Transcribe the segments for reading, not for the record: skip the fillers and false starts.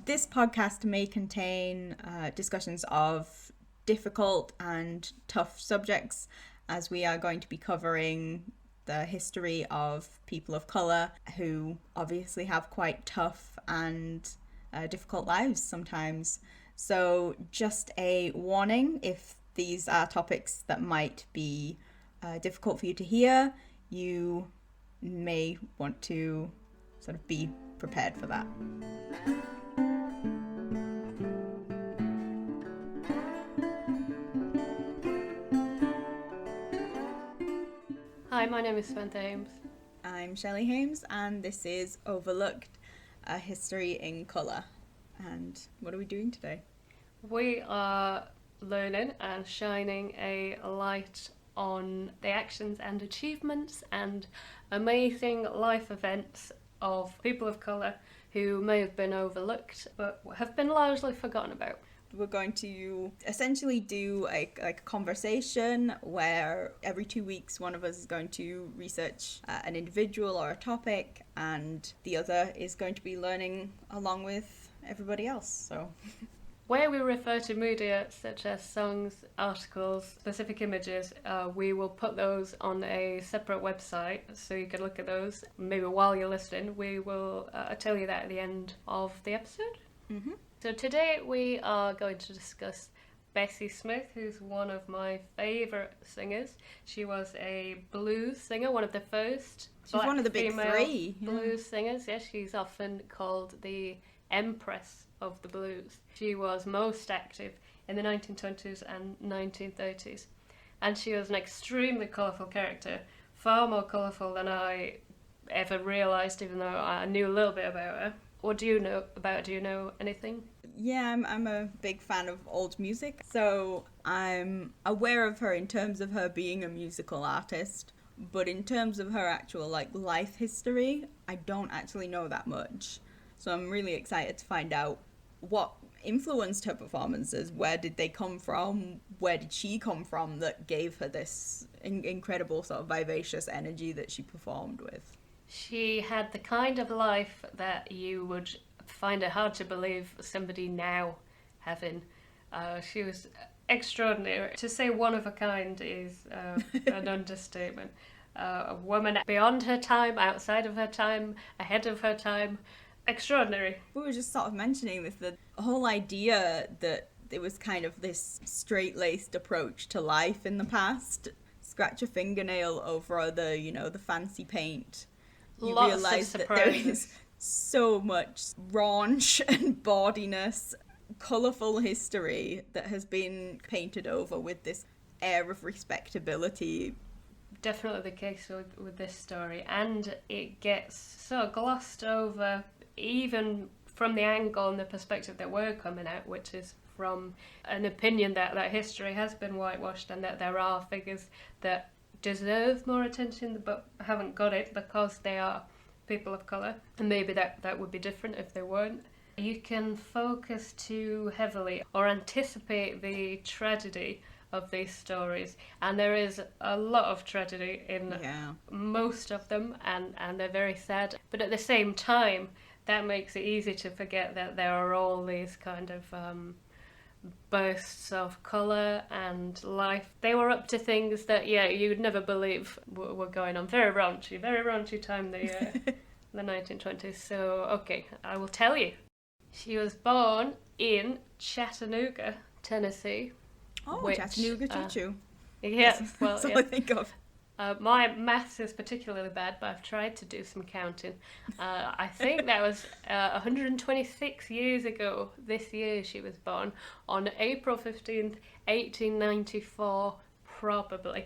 This podcast may contain discussions of difficult and tough subjects, as we are going to be covering the history of people of colour who obviously have quite tough and difficult lives sometimes. So just a warning, if these are topics that might be difficult for you to hear, you may want to sort of be prepared for that. Hi, my name is Samantha Hames. I'm Shelley Hames, and this is Overlooked, a history in colour. And what are we doing today? We are learning and shining a light on the actions and achievements and amazing life events of people of colour who may have been overlooked but have been largely forgotten about. We're going to essentially do a conversation where every 2 weeks one of us is going to research an individual or a topic, and the other is going to be learning along with everybody else. So where we refer to media such as songs, articles, specific images, we will put those on a separate website so you can look at those. Maybe while you're listening, we will tell you that at the end of the episode. Mm-hmm. So today we are going to discuss Bessie Smith, who's one of my favourite singers. She was a blues singer, one of the first She's one of the big three blues singers. Yes, she's often called the Empress of the blues. She was most active in the 1920s and 1930s, and she was an extremely colourful character, far more colourful than I ever realised, even though I knew a little bit about her. What do you know about her? Do you know anything? Yeah, I'm a big fan of old music, so I'm aware of her in terms of her being a musical artist, but in terms of her actual life history, I don't actually know that much. So I'm really excited to find out what influenced her performances. Where did they come from? Where did she come from that gave her this incredible sort of vivacious energy that she performed with? She had the kind of life that you would find it hard to believe somebody now having. She was extraordinary. To say one of a kind is an understatement. A woman beyond her time, outside of her time, ahead of her time. Extraordinary. We were just sort of mentioning this, the whole idea that it was kind of this straight-laced approach to life in the past. Scratch a fingernail over the fancy paint. You realise that there is so much raunch and bawdiness, colourful history that has been painted over with this air of respectability. Definitely the case with this story, and it gets so glossed over even from the angle and the perspective that we're coming at, which is from an opinion that history has been whitewashed and that there are figures that deserve more attention but haven't got it because they are people of colour, and maybe that would be different if they weren't. You can focus too heavily or anticipate the tragedy of these stories, and there is a lot of tragedy in most of them, and they're very sad, but at the same time that makes it easy to forget that there are all these kind of bursts of colour and life. They were up to things that you would never believe were going on. Very raunchy time, the 1920s. So okay, I will tell you. She was born in Chattanooga, Tennessee. Oh, Chattanooga Choo-choo. Yeah, well, that's all I think of. My maths is particularly bad, but I've tried to do some counting. I think that was 126 years ago this year she was born, on April 15th, 1894, probably.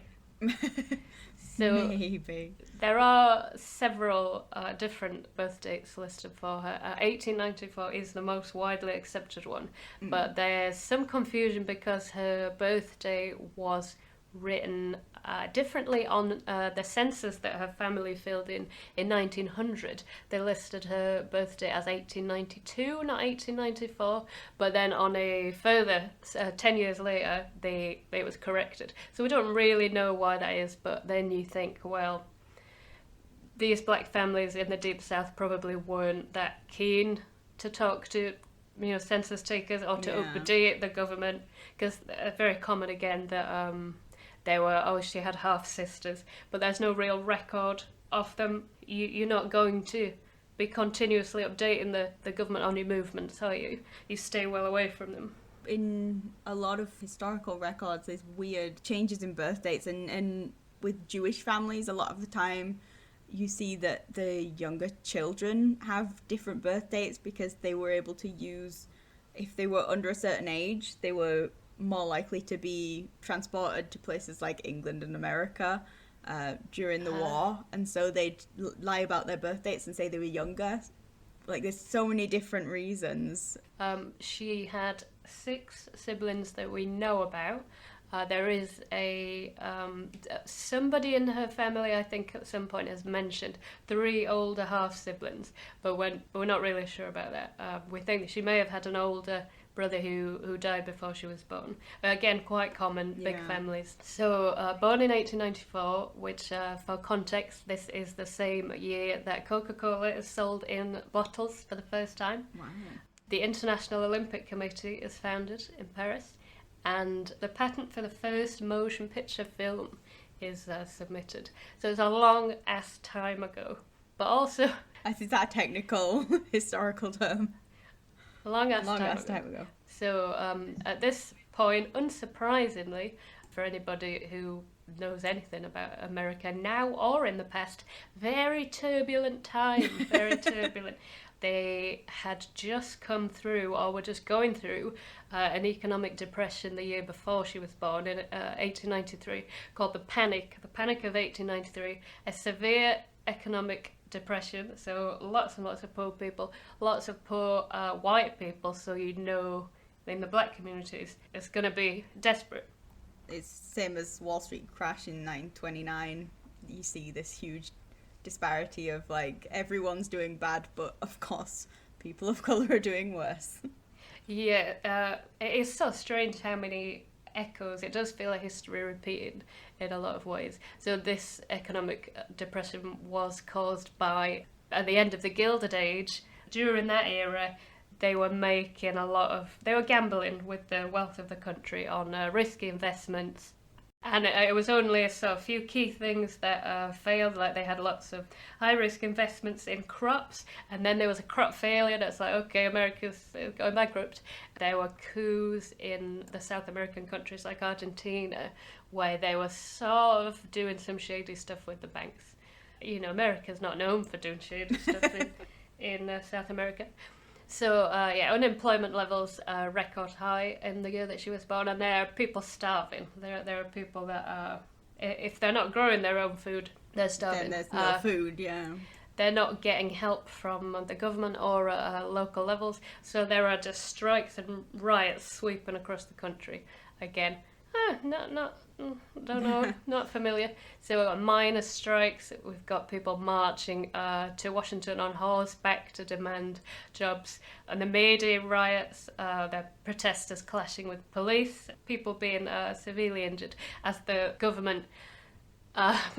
So maybe. There are several different birth dates listed for her. 1894 is the most widely accepted one, but there's some confusion because her birthday was written differently on the census that her family filled in 1900. They listed her birthday as 1892, not 1894, but then on a further 10 years later it was corrected. So we don't really know why that is, but then you think, well, these black families in the Deep South probably weren't that keen to talk to census takers or to Yeah. update the government, because very common again that she had half sisters, but there's no real record of them. You're not going to be continuously updating the government on your movements, are you? You stay well away from them. In a lot of historical records, there's weird changes in birth dates, and with Jewish families, a lot of the time you see that the younger children have different birth dates because they were able to use, if they were under a certain age, they were more likely to be transported to places like England and America during the war, and so they'd lie about their birth dates and say they were younger. Like, there's so many different reasons. She had 6 siblings that we know about. There is somebody in her family, I think, at some point has mentioned 3 older half siblings, but we're not really sure about that. We think she may have had an older brother who died before she was born. Again, quite common, big families. So, born in 1894, which, for context, this is the same year that Coca-Cola is sold in bottles for the first time. Wow. The International Olympic Committee is founded in Paris, and the patent for the first motion picture film is submitted. So it's a long-ass time ago. But also... Is that a technical historical term? A long-ass time ago. So at this point, unsurprisingly, for anybody who knows anything about America now or in the past, very turbulent time, very turbulent. They had just come through, or were just going through, an economic depression the year before she was born, in 1893, called the Panic of 1893, a severe economic depression, so lots and lots of poor people, lots of poor white people, so in the black communities, it's going to be desperate. It's same as Wall Street crash in 1929. You see this huge disparity of, like, everyone's doing bad, but of course people of colour are doing worse. Yeah, it is so strange how many echoes. It does feel like history repeated in a lot of ways. So this economic depression was caused by, at the end of the Gilded Age, during that era, they were gambling with the wealth of the country on risky investments. And it was only a few key things that failed, like they had lots of high-risk investments in crops, and then there was a crop failure that's like, okay, America's going bankrupt. There were coups in the South American countries like Argentina, where they were sort of doing some shady stuff with the banks. America's not known for doing shady stuff in South America. So, unemployment levels are record high in the year that she was born, and there are people starving. There are people that if they're not growing their own food, they're starving. Then there's no food, yeah. They're not getting help from the government or local levels, so there are just strikes and riots sweeping across the country. Again, don't know, not familiar. So we've got miners' strikes, we've got people marching to Washington on horseback to demand jobs, and the May Day riots, the protesters clashing with police, people being severely injured as the government...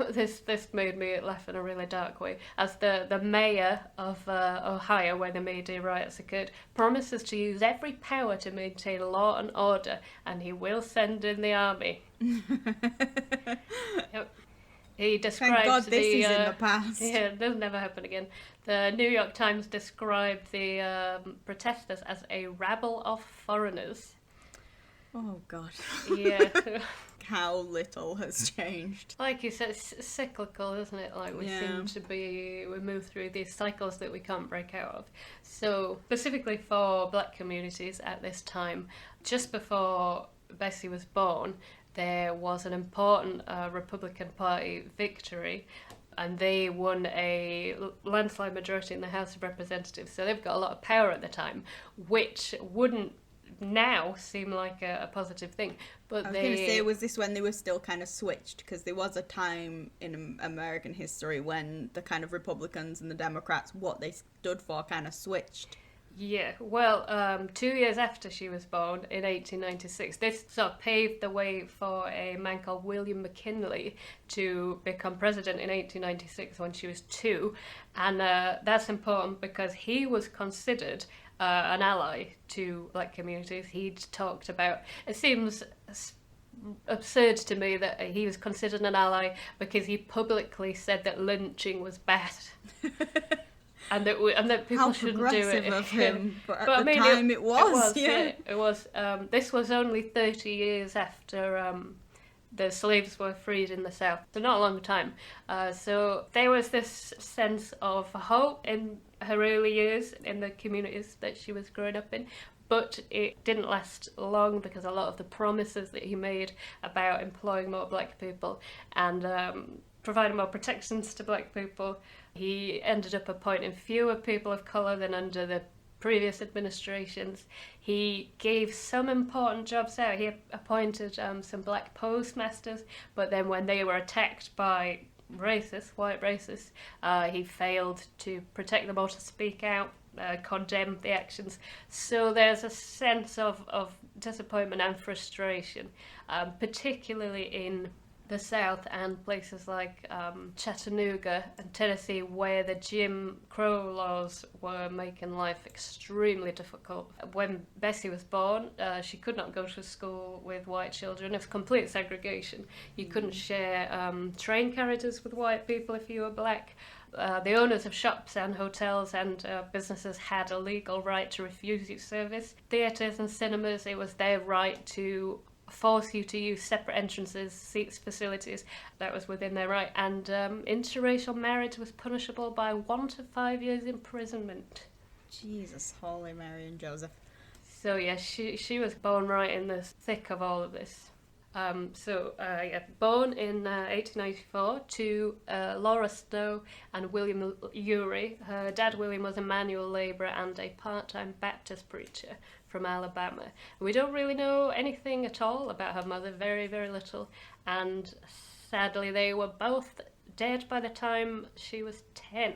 this made me laugh in a really dark way. As the mayor of Ohio, where the May Day riots occurred, promises to use every power to maintain law and order, and he will send in the army. Yep. He describes Thank God this is in the past. Yeah, this never happen again. The New York Times described the protesters as a rabble of foreigners. Oh God. Yeah. How little has changed. Like you said, it's cyclical, isn't it? Like we move through these cycles that we can't break out of. So specifically for black communities at this time, just before Bessie was born, there was an important Republican Party victory, and they won a landslide majority in the House of Representatives. So they've got a lot of power at the time, which wouldn't now seem like a positive thing. But I was going to say, was this when they were still kind of switched? Because there was a time in American history when the kind of Republicans and the Democrats, what they stood for, kind of switched. Yeah, well, 2 years after she was born, in 1896, this sort of paved the way for a man called William McKinley to become president in 1896 when she was 2. And that's important because he was considered an ally to black communities. He'd talked about, it seems absurd to me that he was considered an ally because he publicly said that lynching was bad. And that people How shouldn't do it. Of him, but at I the mean, time it was. It was. This was only 30 years after the slaves were freed in the South, so not a long time. So there was this sense of hope in her early years in the communities that she was growing up in. But it didn't last long because a lot of the promises that he made about employing more black people and providing more protections to black people, he ended up appointing fewer people of colour than under the previous administrations. He gave some important jobs out. He appointed some black postmasters, but then when they were attacked by white racists, he failed to protect them or to speak out, condemn the actions. So there's a sense of disappointment and frustration, particularly in the South and places like Chattanooga and Tennessee, where the Jim Crow laws were making life extremely difficult. When Bessie was born, she could not go to school with white children. It was complete segregation. You couldn't share train carriages with white people if you were black. The owners of shops and hotels and businesses had a legal right to refuse you service. Theatres and cinemas, it was their right to force you to use separate entrances, seats, facilities. That was within their right. And interracial marriage was punishable by 1 to 5 years imprisonment. Jesus, Holy Mary and Joseph. So yeah, she was born right in the thick of all of this. Born in 1894 to Laura Snow and William Urey. Her dad, William, was a manual labourer and a part-time Baptist preacher from Alabama. We don't really know anything at all about her mother, very, very little. And sadly, they were both dead by the time she was 10.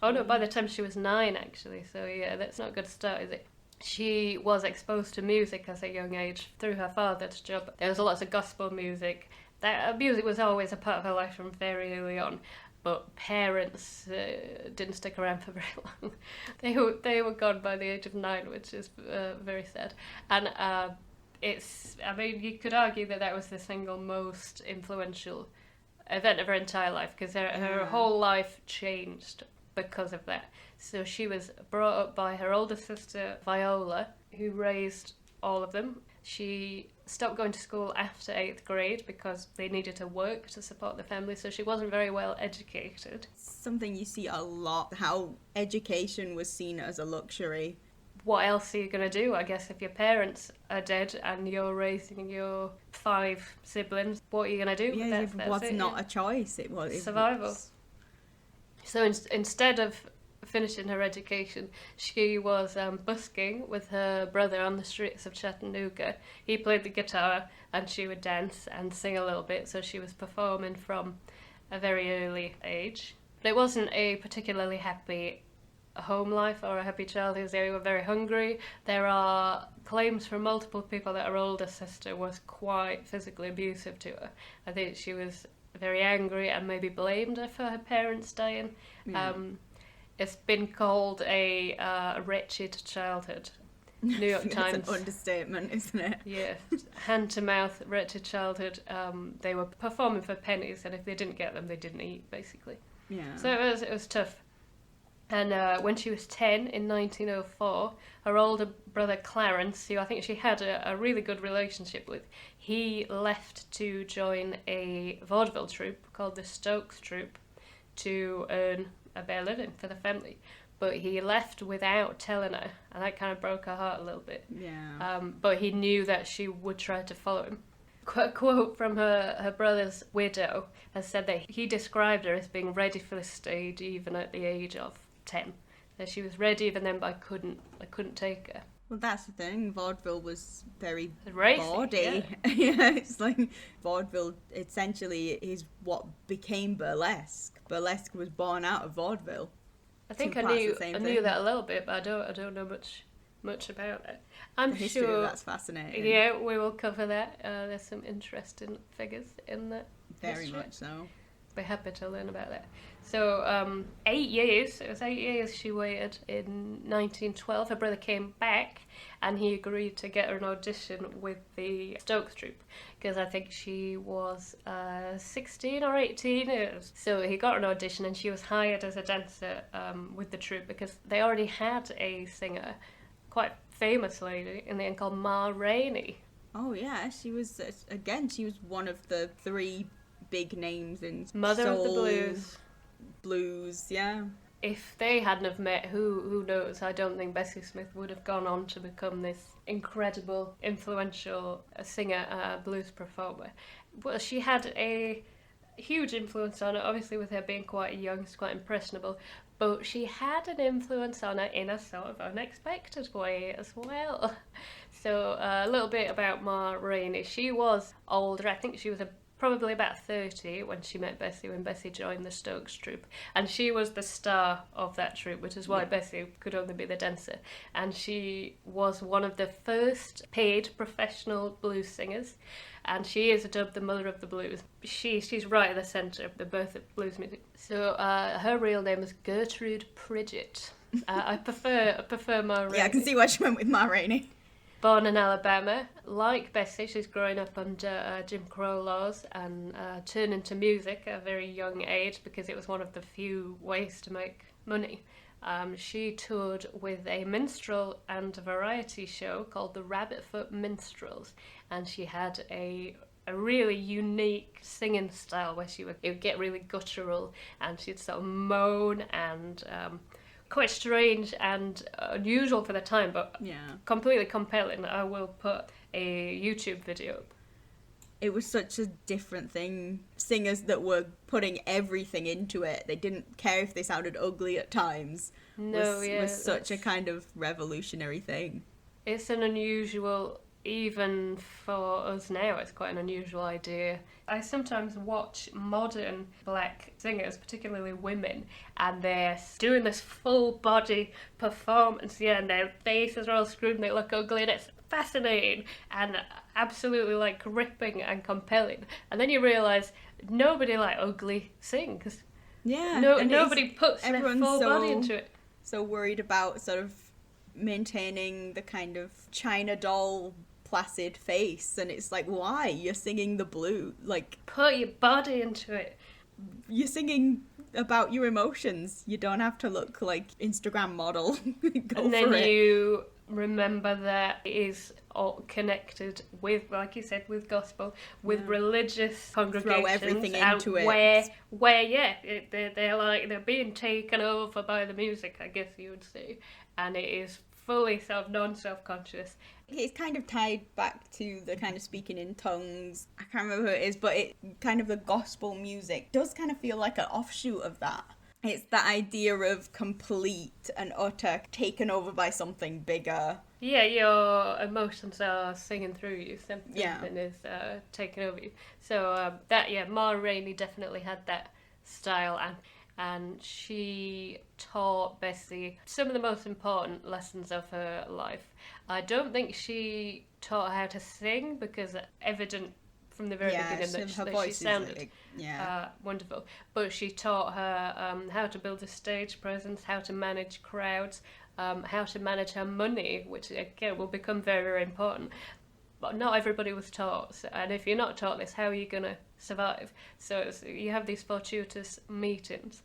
Oh no, by the time she was 9, actually. So yeah, that's not a good start, is it? She was exposed to music as a young age through her father's job. There was lots of gospel music. That music was always a part of her life from very early on, but parents didn't stick around for very long. They were gone by the age of 9, which is very sad. And you could argue that was the single most influential event of her entire life, because her whole life changed because of that. So she was brought up by her older sister, Viola, who raised all of them. She stopped going to school after 8th grade because they needed to work to support the family, so she wasn't very well educated. Something you see a lot, how education was seen as a luxury. What else are you going to do, I guess, if your parents are dead and you're raising your 5 siblings? What are you going to do? Yeah, it was not a choice. It was survival. So instead of finishing her education, she was busking with her brother on the streets of Chattanooga. He played the guitar and she would dance and sing a little bit, so she was performing from a very early age. But it wasn't a particularly happy home life or a happy childhood. They were very hungry. There are claims from multiple people that her older sister was quite physically abusive to her. I think she was very angry and maybe blamed her for her parents dying. It's been called a wretched childhood. New York Times. That's an understatement, isn't it? Yeah, hand to mouth, wretched childhood. They were performing for pennies, and if they didn't get them, they didn't eat, basically. Yeah. So it was tough. And when she was 10 in 1904, her older brother Clarence, who I think she had a really good relationship with, he left to join a vaudeville troupe called the Stokes Troupe to earn a bare living for the family. But he left without telling her, and that kind of broke her heart a little bit. Yeah. But he knew that she would try to follow him. A quote from her brother's widow has said that he described her as being ready for the stage even at the age of 10. So she was ready even then, but I couldn't take her. Well, that's the thing. Vaudeville was very racy, bawdy. Yeah, it's like vaudeville essentially is what became burlesque. Burlesque was born out of vaudeville. I think I knew that a little bit, but I don't know much about it. I'm history sure that's fascinating. Yeah, we will cover that. There's some interesting figures in that. Very history. much so. be happy to learn about that. So 8 years, it was 8 years she waited. In 1912, her brother came back and he agreed to get her an audition with the Stokes troupe, because I think she was 16 or 18. So he got an audition and she was hired as a dancer with the troupe, because they already had a singer, quite famous lady in the end, called Ma Rainey. Oh yeah, she was one of the 3 big names in Mother soul, of the Blues. Blues, yeah. If they hadn't have met, who knows? I don't think Bessie Smith would have gone on to become this incredible, influential singer, blues performer. Well, she had a huge influence on her, obviously with her being quite young, she's quite impressionable, but she had an influence on her in a sort of unexpected way as well. So a little bit about Ma Rainey. She was older, I think she was probably about 30 when she met Bessie, when Bessie joined the Stokes troupe. And she was the star of that troupe, which is why Bessie could only be the dancer. And she was one of the first paid professional blues singers. And she is dubbed the Mother of the Blues. She's right at the centre of the birth of blues music. So her real name is Gertrude Pridgett. I prefer Ma Rainey. Yeah, I can see why she went with Ma Rainey. Born in Alabama, like Bessie, she's growing up under Jim Crow laws and turning to music at a very young age, because it was one of the few ways to make money. She toured with a minstrel and a variety show called the Rabbitfoot Minstrels, and she had a really unique singing style where it would get really guttural and she'd sort of moan and quite strange and unusual for the time, but completely compelling. I will put a YouTube video up. It was such a different thing. Singers that were putting everything into it. They didn't care if they sounded ugly at times. Was such a kind of revolutionary thing. It's an unusual, even for us now, it's quite an unusual idea. I sometimes watch modern black singers, particularly women, and they're doing this full body performance, and their faces are all screwed and they look ugly, and it's fascinating and absolutely like gripping and compelling. And then you realise nobody like ugly sings. Yeah. Nobody puts their full body into it. So worried about sort of maintaining the kind of China doll placid face, and it's like, why? You're singing the blues, like, put your body into it. You're singing about your emotions. You don't have to look like Instagram model. And then you remember that it is all connected with, like you said, with gospel, with religious congregations. Throw everything into it. Where they're being taken over by the music, I guess you would say, and it is fully non-self-conscious. It's kind of tied back to the kind of speaking in tongues. I can't remember who it is, but it kind of the gospel music does kind of feel like an offshoot of that. It's the idea of complete and utter taken over by something bigger. Yeah, your emotions are singing through you. Something is taking over you. So Ma Rainey definitely had that style, and she taught Bessie some of the most important lessons of her life. I don't think she taught her how to sing, because it's evident from the very beginning that she sounded wonderful. But she taught her how to build a stage presence, how to manage crowds, how to manage her money, which again will become very, very important. But not everybody was taught, and if you're not taught this, how are you going to survive? So you have these fortuitous meetings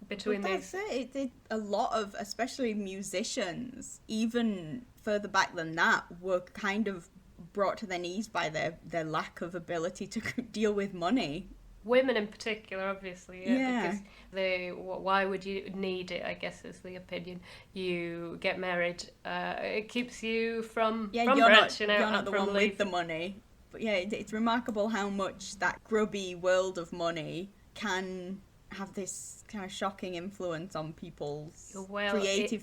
between these. That's it. A lot of, especially musicians, even further back than that, were kind of brought to their knees by their lack of ability to deal with money. Women in particular, obviously, because why would you need it, I guess is the opinion. You get married, it keeps you from branching out. You're not and the from one with the money. But yeah, it's remarkable how much that grubby world of money can have this kind of shocking influence on people's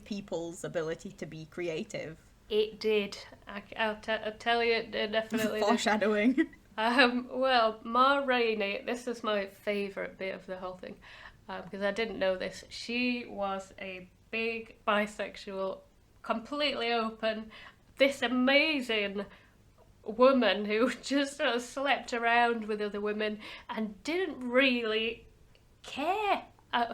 people's ability to be creative. It did. I'll tell you, it definitely. Foreshadowing. Ma Rainey, this is my favourite bit of the whole thing, because I didn't know this. She was a big bisexual, completely open, this amazing woman who just sort of slept around with other women and didn't really care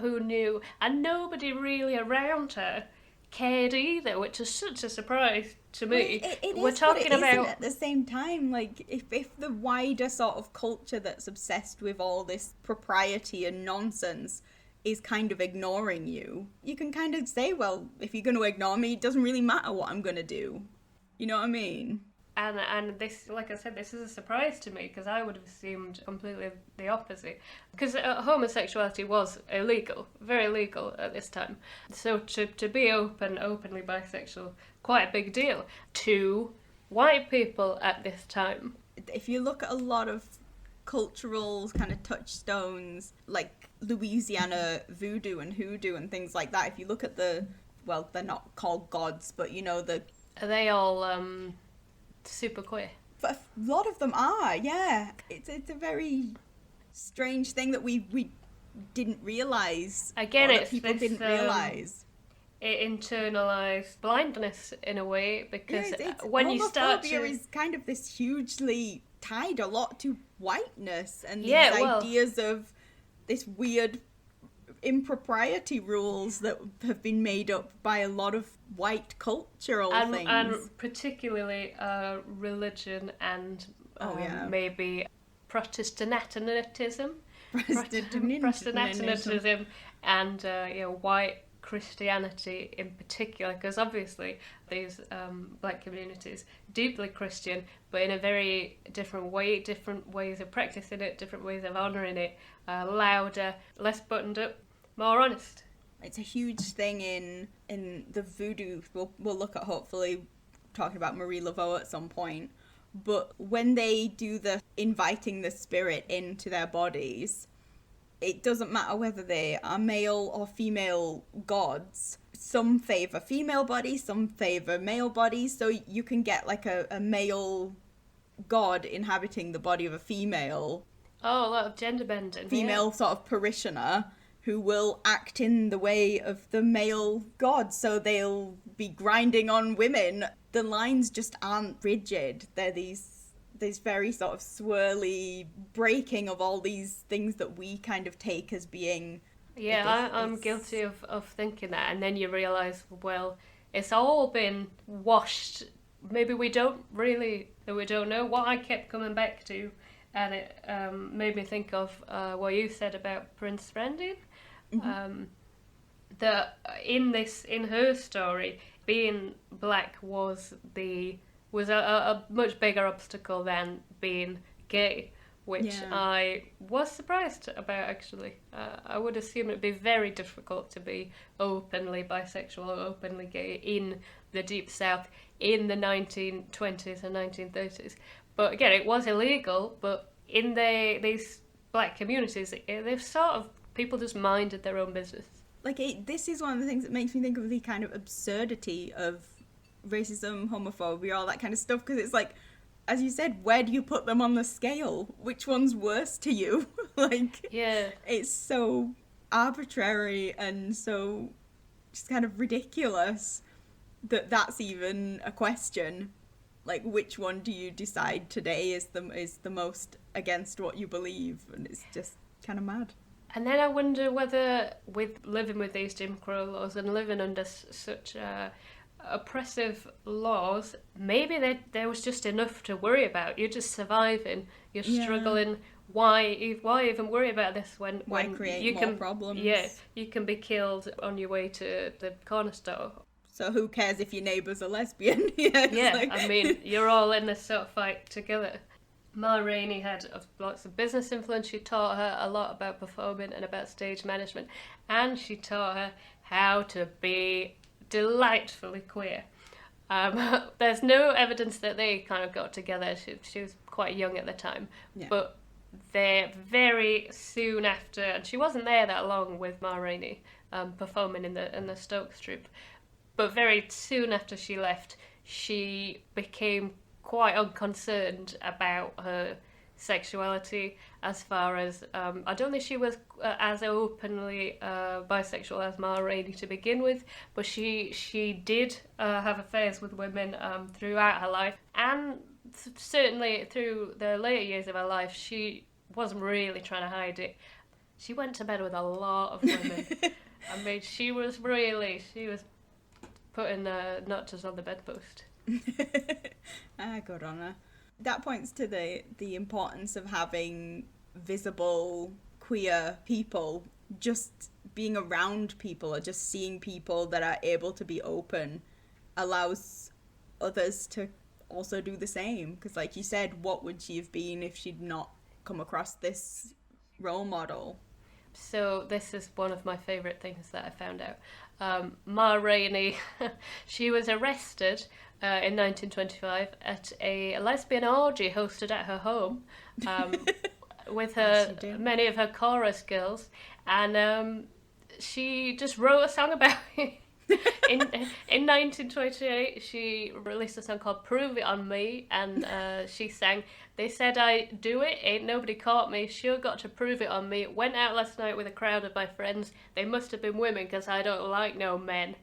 who knew, and nobody really around her cared either, which is such a surprise to me. We're talking about at the same time, like if the wider sort of culture that's obsessed with all this propriety and nonsense is kind of ignoring you, you can kind of say, well, if you're going to ignore me, it doesn't really matter what I'm going to do. You know what I mean? And this, like I said, this is a surprise to me, because I would have assumed completely the opposite. Because homosexuality was illegal, very illegal at this time. So to be openly bisexual, quite a big deal to white people at this time. If you look at a lot of cultural kind of touchstones, like Louisiana voodoo and hoodoo and things like that, if you look at well, they're not called gods, but you know, Are they all super queer? But a lot of them are, yeah. It's a very strange thing that we didn't realise. Again, that people didn't realise. It internalised blindness in a way, because when you start to... Homophobia is kind of this hugely tied a lot to whiteness and these ideas of this weird impropriety rules that have been made up by a lot of white cultural things. And particularly religion and maybe Protestantism. Protestantism and white Christianity in particular, because obviously these black communities, deeply Christian, but in a very different way, different ways of practicing it, different ways of honouring it, louder, less buttoned up, more honest. It's a huge thing in the voodoo. We'll look at, hopefully, talking about Marie Laveau at some point. But when they do the inviting the spirit into their bodies, it doesn't matter whether they are male or female gods. Some favour female bodies, some favour male bodies. So you can get like a male god inhabiting the body of a female. Oh, a lot of gender bending. Female sort of parishioner who will act in the way of the male god. So they'll be grinding on women. The lines just aren't rigid. They're these very sort of swirly breaking of all these things that we kind of take as being... Yeah, I'm guilty of thinking that. And then you realise, well, it's all been washed. Maybe we don't know. What I kept coming back to, and it made me think of what you said about Prince Brandon. Mm-hmm. That in her story, being black was a much bigger obstacle than being gay, which I was surprised about, actually. I would assume it'd be very difficult to be openly bisexual or openly gay in the Deep South in the 1920s and 1930s. But again, it was illegal, but in these black communities, they've sort of, people just minded their own business. Like, this is one of the things that makes me think of the kind of absurdity of racism, homophobia, all that kind of stuff, because it's like, as you said, where do you put them on the scale? Which one's worse to you? Like, yeah, it's so arbitrary and so just kind of ridiculous that that's even a question. Like, which one do you decide today is the most against what you believe? And it's just kind of mad. And then I wonder whether, with living with these Jim Crow laws and living under such oppressive laws, maybe there was just enough to worry about. You're just surviving. You're struggling. Why even worry about this when create you more can problems? Yeah, you can be killed on your way to the corner store. So who cares if your neighbour's a lesbian? I mean, you're all in this sort of fight together. Ma Rainey had lots of business influence. She taught her a lot about performing and about stage management, and she taught her how to be delightfully queer. There's no evidence that they kind of got together. She was quite young at the time, but they very soon after, and she wasn't there that long with Ma Rainey performing in the Stokes troupe, but very soon after she left, she became quite unconcerned about her sexuality, as far as I don't think she was as openly bisexual as Ma Rainey to begin with, but she did have affairs with women throughout her life, and certainly through the later years of her life she wasn't really trying to hide it. She went to bed with a lot of women. I mean, she was putting notches on the bedpost. Good on her. That points to the importance of having visible queer people, just being around people or just seeing people that are able to be open allows others to also do the same. Because like you said, what would she have been if she'd not come across this role model? So this is one of my favourite things that I found out. Ma Rainey, she was arrested in 1925 at a lesbian orgy hosted at her home with many of her chorus girls, and she just wrote a song about it. in 1928, she released a song called "Prove It on Me," and she sang, "They said I do it, ain't nobody caught me. Sure got to prove it on me. Went out last night with a crowd of my friends. They must have been women, 'cause I don't like no men."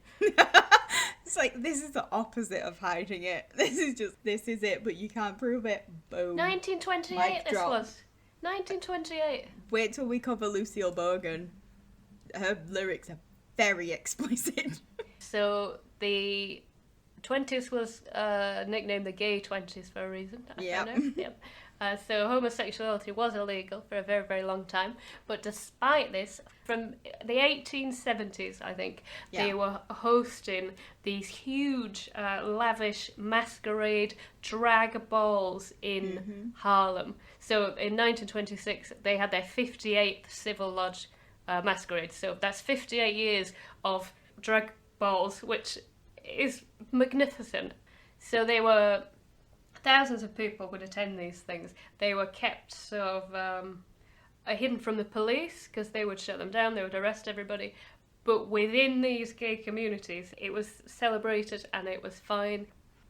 It's like, this is the opposite of hiding it. This is it, but you can't prove it. Boom. 1928. This was 1928. Wait till we cover Lucille Bogan. Her lyrics are very explicit. So the 20s was nicknamed the gay 20s for a reason. Yeah. Yep. So homosexuality was illegal for a very, very long time. But despite this, from the 1870s, I think, they were hosting these huge, lavish masquerade drag balls in Harlem. So in 1926, they had their 58th Civil Lodge masquerade. So that's 58 years of drag balls, which is magnificent. So they were... Thousands of people would attend these things. They were kept sort of hidden from the police because they would shut them down, they would arrest everybody. But within these gay communities, it was celebrated and it was fine.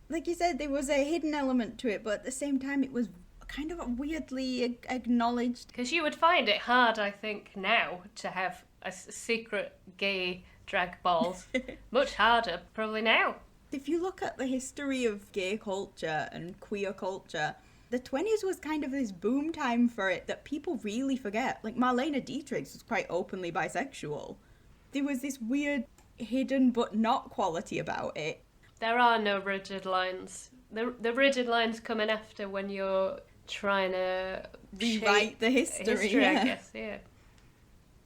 Like you said, there was a hidden element to it, but at the same time, it was kind of weirdly acknowledged. Because you would find it hard, I think, now to have a secret gay drag balls. Much harder, probably now. If you look at the history of gay culture and queer culture, the 20s was kind of this boom time for it that people really forget. Like, Marlene Dietrich was quite openly bisexual. There was this weird hidden but not quality about it. There are no rigid lines. The rigid lines come in after when you're trying to rewrite the history, I guess, yeah.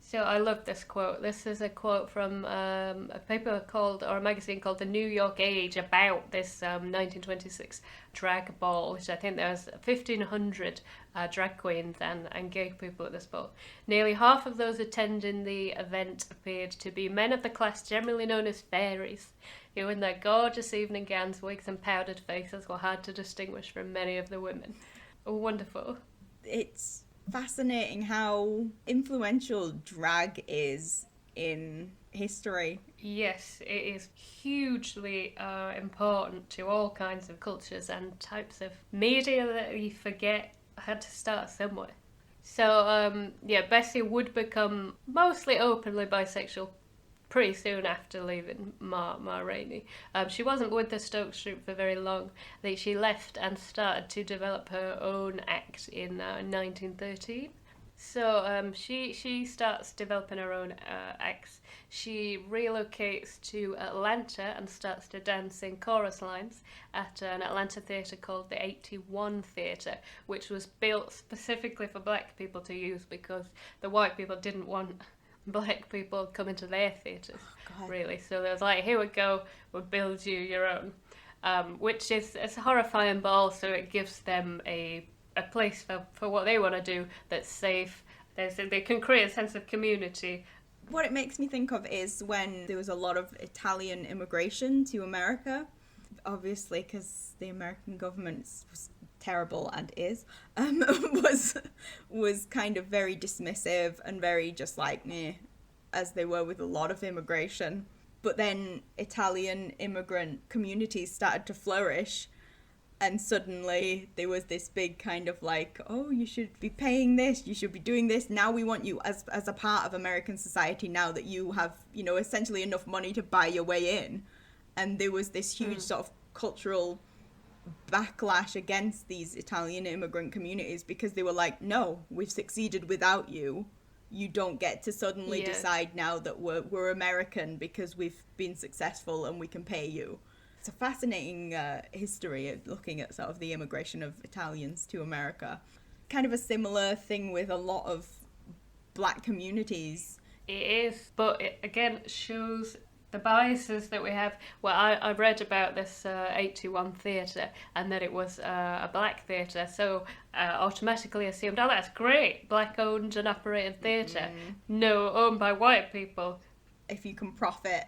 So I love this quote. This is a quote from a paper called, or a magazine called The New York Age, about this 1926 drag ball, which I think there was 1,500 drag queens and gay people at this ball. Nearly half of those attending the event appeared to be men of the class generally known as fairies, who in their gorgeous evening gowns, wigs and powdered faces were hard to distinguish from many of the women. Wonderful. It's fascinating how influential drag is in history. Yes, it is hugely important to all kinds of cultures and types of media that we forget had to start somewhere. So, Bessie would become mostly openly bisexual pretty soon after leaving Ma Rainey. She wasn't with the Stokes troupe for very long. She left and started to develop her own act in 1913. So she starts developing her own acts. She relocates to Atlanta and starts to dance in chorus lines at an Atlanta theatre called the 81 Theatre, which was built specifically for black people to use because the white people didn't want black people coming to their theatres, really. So they was like, here we go, we'll build you your own. Which is, it's horrifying, but also it gives them a place for what they want to do that's safe. They can create a sense of community. What it makes me think of is when there was a lot of Italian immigration to America, obviously because the American government was terrible and is, was kind of very dismissive and very just like meh, as they were with a lot of immigration. But then Italian immigrant communities started to flourish, and suddenly there was this big kind of like, oh, you should be paying this, you should be doing this, now we want you as a part of American society now that you have, essentially enough money to buy your way in. And there was this huge sort of cultural backlash against these Italian immigrant communities because they were like, no, we've succeeded without you, You don't get to suddenly decide now that we're American because we've been successful and we can pay you. It's a fascinating history looking at sort of the immigration of Italians to America. Kind of a similar thing with a lot of black communities. It is, but it again shows the biases that we have. Well, I read about this 821 theatre and that it was a black theatre, so automatically assumed, oh, that's great, black owned and operated theatre. No, owned by white people. If you can profit,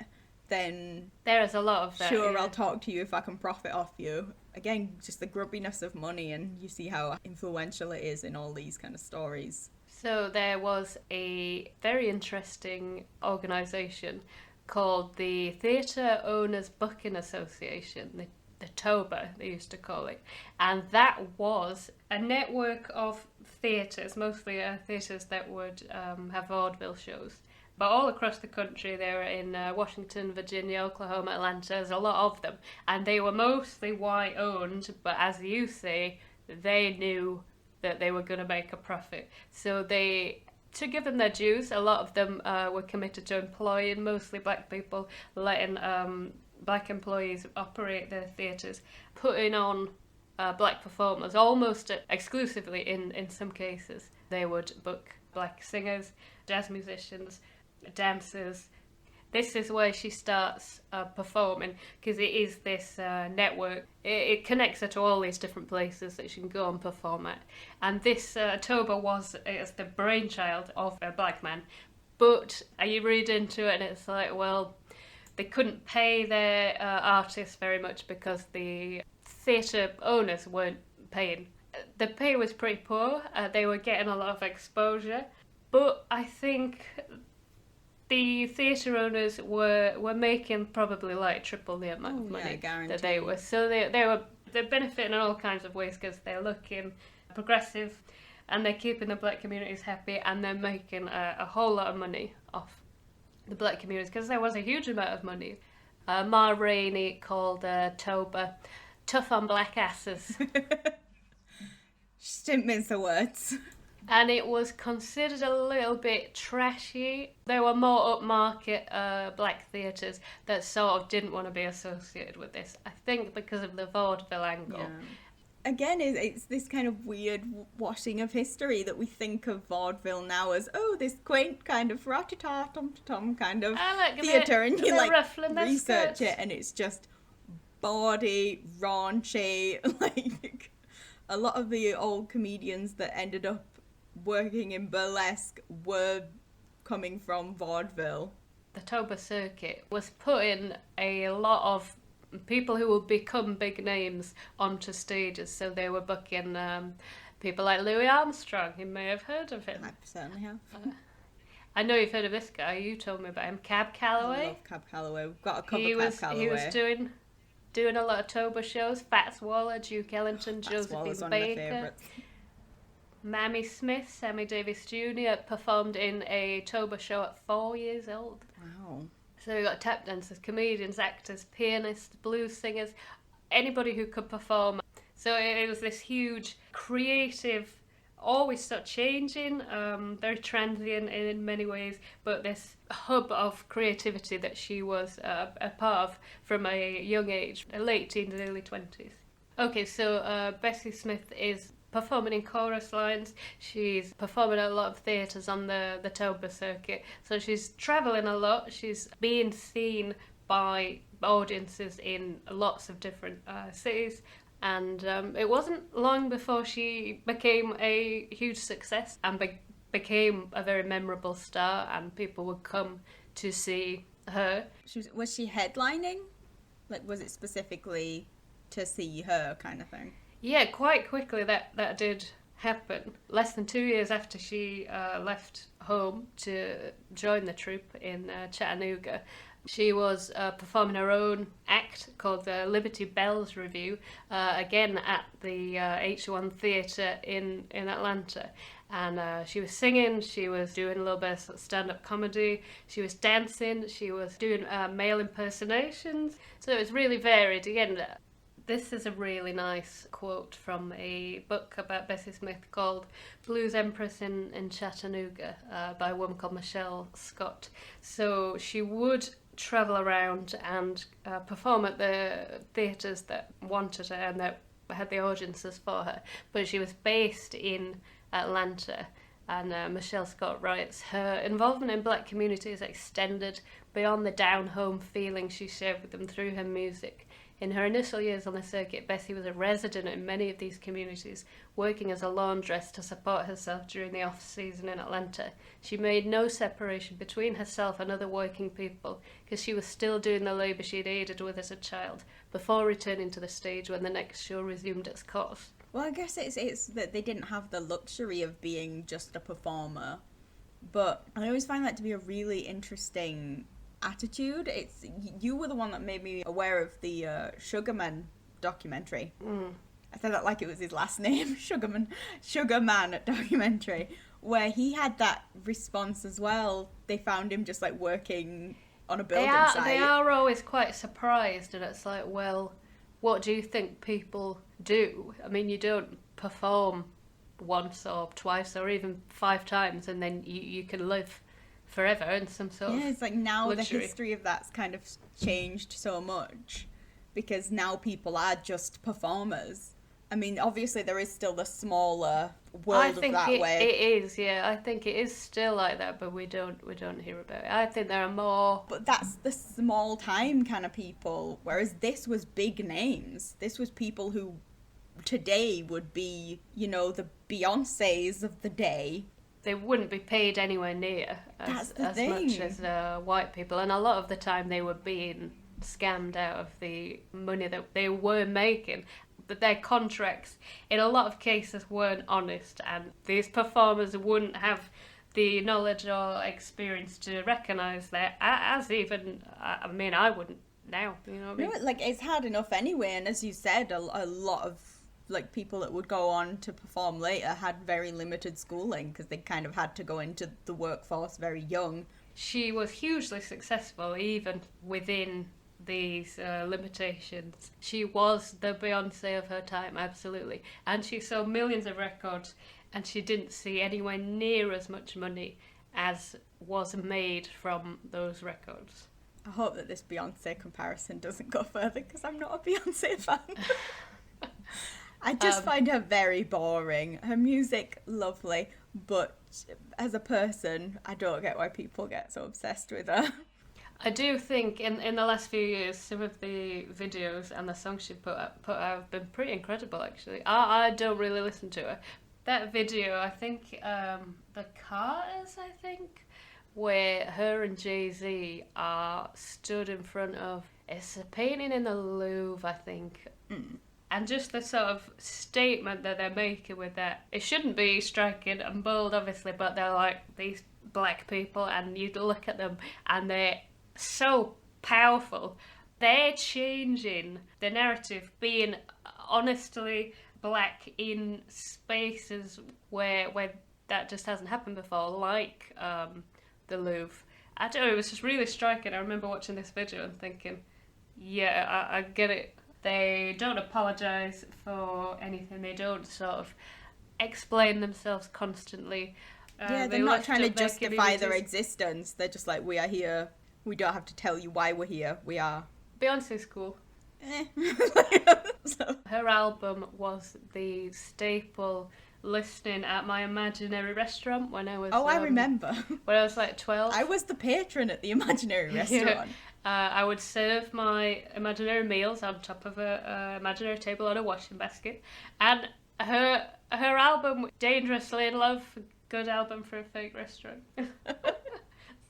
then there is a lot of that. Sure, I'll talk to you if I can profit off you. Again, just the grubbiness of money, and you see how influential it is in all these kind of stories. So there was a very interesting organisation called the Theatre Owners Booking Association, the TOBA they used to call it, and that was a network of theatres, mostly theatres that would have vaudeville shows. But all across the country, they were in Washington, Virginia, Oklahoma, Atlanta, there's a lot of them, and they were mostly white owned, but as you say, they knew that they were going to make a profit. So they, to give them their dues, a lot of them were committed to employing mostly black people, letting black employees operate their theatres, putting on black performers, almost exclusively in some cases. They would book black singers, jazz musicians, dancers. This is where she starts performing, because it is this network. It connects her to all these different places that she can go and perform at. And this Toba was the brainchild of a black man. But you read into it and it's like, well, they couldn't pay their artists very much because the theatre owners weren't paying. The pay was pretty poor. They were getting a lot of exposure. But I think the theatre owners were making probably like triple the amount of money that they were. So they're benefiting in all kinds of ways because they're looking progressive and they're keeping the black communities happy, and they're making a whole lot of money off the black communities because there was a huge amount of money. Ma Rainey called Toba tough on black asses. She didn't mince the words. And it was considered a little bit trashy. There were more upmarket black theatres that sort of didn't want to be associated with this. I think because of the vaudeville angle. Yeah. Again, it's this kind of weird washing of history that we think of vaudeville now as, oh, this quaint kind of rat-a-tat-tum-tum kind of theatre, and you like research it and it's just bawdy, raunchy, like a lot of the old comedians that ended up working in burlesque were coming from vaudeville. The Toba circuit was putting a lot of people who would become big names onto stages, so they were booking people like Louis Armstrong. You may have heard of him. I certainly have. I know you've heard of this guy. You told me about him. Cab Calloway. I love Cab Calloway. We've got a cover Cab Calloway. He was doing a lot of Toba shows. Fats Waller, Duke Ellington, Josephine Baker. Mammy Smith, Sammy Davis Jr. performed in a Toba show at 4 years old. Wow. So you got tap dancers, comedians, actors, pianists, blues singers, anybody who could perform. So it was this huge, creative, always sort of changing, very transient in many ways, but this hub of creativity that she was a part of from a young age, late teens, early 20s. Okay, so Bessie Smith is performing in chorus lines. She's performing at a lot of theatres on the Toba circuit. So she's travelling a lot. She's being seen by audiences in lots of different cities. And it wasn't long before she became a huge success and became a very memorable star, and people would come to see her. Was she headlining? Like, was it specifically to see her kind of thing? Yeah, quite quickly that did happen. Less than 2 years after she left home to join the troupe in Chattanooga, she was performing her own act called the Liberty Bells Review, again at the H1 Theatre in Atlanta. And she was singing, she was doing a little bit of stand-up comedy, she was dancing, she was doing male impersonations. So it was really varied. Again, This is a really nice quote from a book about Bessie Smith called Blues Empress in Chattanooga by a woman called Michelle Scott. So she would travel around and perform at the theatres that wanted her and that had the audiences for her. But she was based in Atlanta. And Michelle Scott writes, her involvement in black communities extended beyond the down-home feeling she shared with them through her music. In her initial years on the circuit, Bessie was a resident in many of these communities, working as a laundress to support herself during the off-season in Atlanta. She made no separation between herself and other working people, because she was still doing the labour she'd aided with as a child, before returning to the stage when the next show resumed its course. Well, I guess it's that they didn't have the luxury of being just a performer, but I always find that to be a really interesting attitude. It's you were the one that made me aware of the Sugarman documentary. I said that like it was his last name, Sugarman documentary, where he had that response as well. They found him just like working on a building site. They are always quite surprised, and it's like, well, what do you think people do? I mean, you don't perform once or twice or even 5 times and then you can live forever in some sort of it's like now luxury. The history of that's kind of changed so much because now people are just performers. I mean, obviously there is still the smaller world of that way. It is, yeah. I think it is still like that, but we don't hear about it. I think there are more. But that's the small time kind of people, whereas this was big names. This was people who today would be, you know, the Beyoncés of the day. They wouldn't be paid anywhere near as much as white people, and a lot of the time they were being scammed out of the money that they were making. But their contracts, in a lot of cases, weren't honest, and these performers wouldn't have the knowledge or experience to recognise that. As even, I mean, I wouldn't now. You know what I mean? No, like it's hard enough anyway, and as you said, a lot of like people that would go on to perform later had very limited schooling because they kind of had to go into the workforce very young. She was hugely successful even within these limitations. She was the Beyonce of her time, absolutely, and she sold millions of records, and she didn't see anywhere near as much money as was made from those records. I hope that this Beyonce comparison doesn't go further because I'm not a Beyonce fan. I just find her very boring. Her music, lovely, but as a person, I don't get why people get so obsessed with her. I do think in the last few years, some of the videos and the songs she put out have been pretty incredible, actually. I don't really listen to her. That video, I think, The Carters, where her and Jay-Z are stood in front of, it's a painting in the Louvre, I think. And just the sort of statement that they're making with that. It shouldn't be striking and bold, obviously, but they're like these black people, and you look at them and they're so powerful. They're changing the narrative, being honestly black in spaces where that just hasn't happened before, like the Louvre. I don't know, it was just really striking. I remember watching this video and thinking, yeah, I get it. They don't apologise for anything. They don't sort of explain themselves constantly. They're not trying to justify their existence. They're just like, we are here. We don't have to tell you why we're here. We are. Beyonce's cool. Her album was the staple listening at my imaginary restaurant when I was... I remember. When I was like 12. I was the patron at the imaginary restaurant. I would serve my imaginary meals on top of a imaginary table on a washing basket. And her album, Dangerously in Love, good album for a fake restaurant.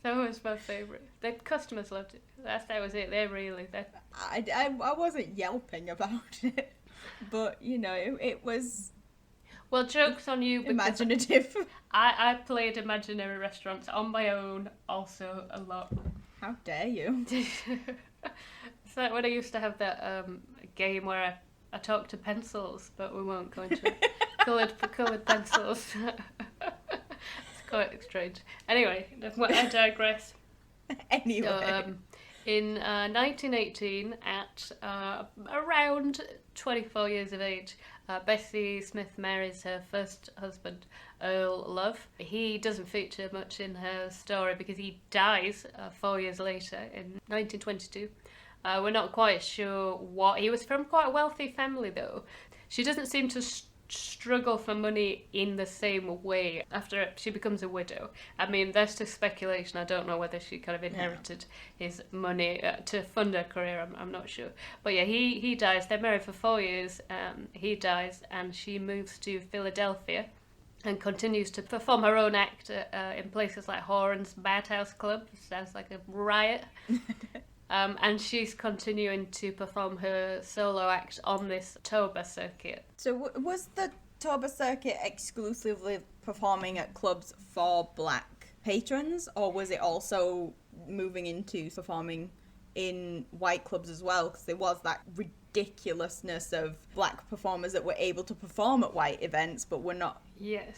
That was my favourite. The customers loved it. That was it. I wasn't yelping about it, but you know, it was. Well, joke's on you. Imaginative. I played imaginary restaurants on my own also a lot. How dare you? It's like when I used to have that game where I talked to pencils, but we won't go into it. Coloured pencils. It's quite strange. Anyway, I digress. Anyway. So, In 1918, at around 24 years of age, Bessie Smith marries her first husband, Earl Love. He doesn't feature much in her story because he dies 4 years later in 1922. We're not quite sure what. He was from quite a wealthy family, though. She doesn't seem to struggle for money in the same way after she becomes a widow. I mean, there's just speculation. I don't know whether she kind of inherited his money to fund her career. I'm not sure. But yeah, he dies. They're married for 4 years. He dies, and she moves to Philadelphia and continues to perform her own act in places like Horan's Madhouse Club. Sounds like a riot. And she's continuing to perform her solo act on this Toba circuit. So was the Toba circuit exclusively performing at clubs for black patrons, or was it also moving into performing in white clubs as well? Because there was that ridiculousness of black performers that were able to perform at white events but were not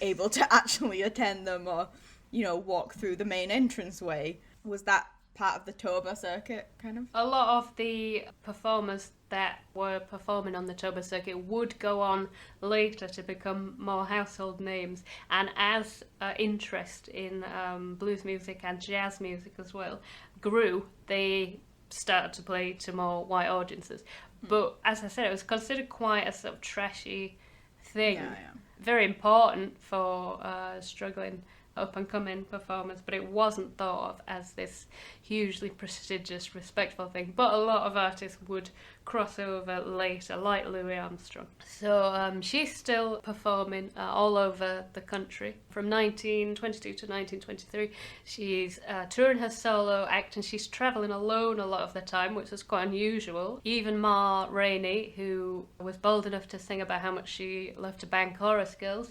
able to actually attend them or, walk through the main entranceway. Was that part of the Toba circuit, kind of? A lot of the performers that were performing on the Toba circuit would go on later to become more household names, and as interest in blues music and jazz music as well grew, they started to play to more white audiences. But as I said, it was considered quite a sort of trashy thing. Very important for struggling up-and-coming performers, but it wasn't thought of as this hugely prestigious, respectful thing. But a lot of artists would cross over later, like Louis Armstrong. So she's still performing all over the country. From 1922 to 1923, she's touring her solo act, and she's travelling alone a lot of the time, which is quite unusual. Even Ma Rainey, who was bold enough to sing about how much she loved to bang chorus girls,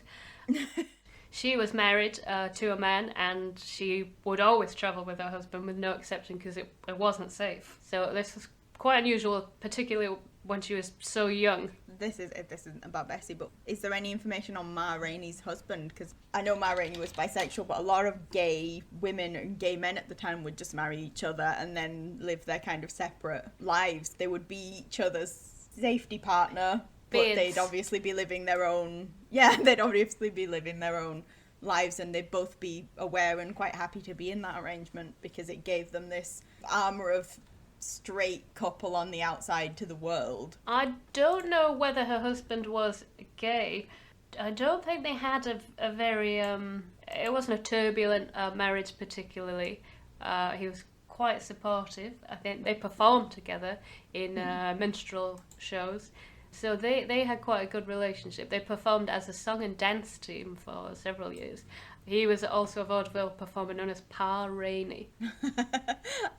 she was married to a man, and she would always travel with her husband with no exception because it wasn't safe. So this was quite unusual, particularly when she was so young. This isn't about Bessie, but is there any information on Ma Rainey's husband? Because I know Ma Rainey was bisexual, but a lot of gay women and gay men at the time would just marry each other and then live their kind of separate lives. They would be each other's safety partner, but they'd obviously be living their own... Yeah, they'd obviously be living their own lives, and they'd both be aware and quite happy to be in that arrangement because it gave them this armour of straight couple on the outside to the world. I don't know whether her husband was gay. I don't think they had a very... it wasn't a turbulent marriage particularly. He was quite supportive. I think they performed together in minstrel shows. So they had quite a good relationship. They performed as a song and dance team for several years. He was also a vaudeville performer known as Pa Rainey.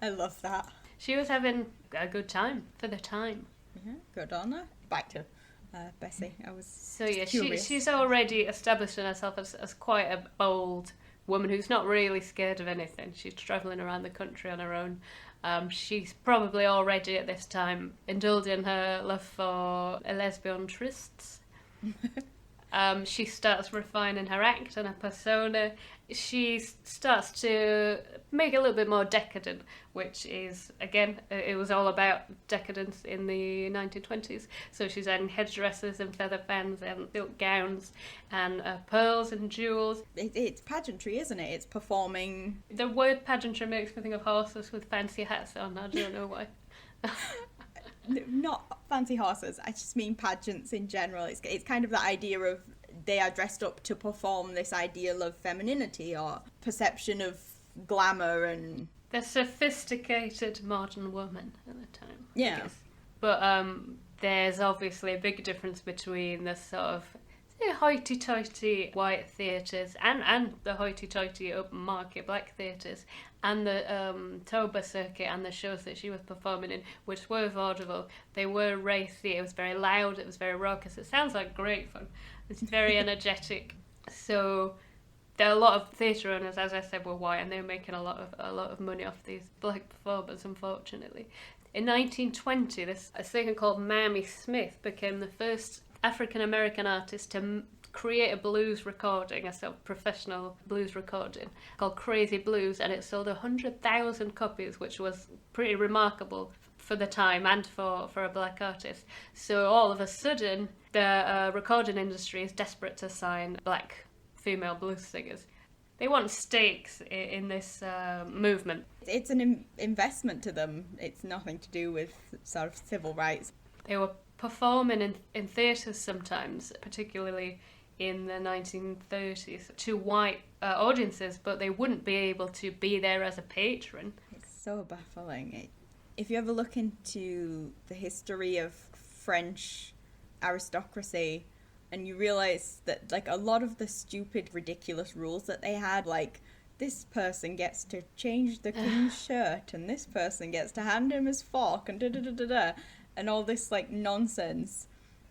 I love that. She was having a good time for the time. Yeah, good on her. Back to Bessie. I was she's already establishing herself as quite a bold woman who's not really scared of anything. She's travelling around the country on her own. She's probably already at this time indulging her love for lesbian trysts. She starts refining her act and her persona. She starts to make it a little bit more decadent, which is, again, it was all about decadence in the 1920s. So she's adding headdresses and feather fans and silk gowns and pearls and jewels. It's pageantry, isn't it? It's performing. The word pageantry makes me think of horses with fancy hats on. I don't know why. Not fancy horses. I just mean pageants in general. It's kind of the idea of they are dressed up to perform this ideal of femininity or perception of glamour and... The sophisticated modern woman at the time. Yeah. I guess. But there's obviously a big difference between the sort of hoity-toity white theatres and the hoity-toity open market black theatres and the Toba circuit and the shows that she was performing in, which were vaudeville. They were racy, it was very loud, it was very raucous. It sounds like great fun. It's very energetic. So there are a lot of theatre owners, as I said, were white, and they were making a lot of money off these black performers, unfortunately. In 1920, a singer called Bessie Smith became the first African-American artist to create a blues recording, a sort of professional blues recording called Crazy Blues, and it sold 100,000 copies, which was pretty remarkable for the time and for a black artist. So all of a sudden, the recording industry is desperate to sign black female blues singers. They want stakes in this movement. It's an investment to them. It's nothing to do with sort of civil rights. They were performing in theatres sometimes, particularly in the 1930s, to white audiences, but they wouldn't be able to be there as a patron. It's so baffling. If you ever look into the history of French aristocracy, and you realise that, like, a lot of the stupid, ridiculous rules that they had, like, this person gets to change the king's shirt, and this person gets to hand him his fork, and da-da-da-da-da, and all this, like, nonsense.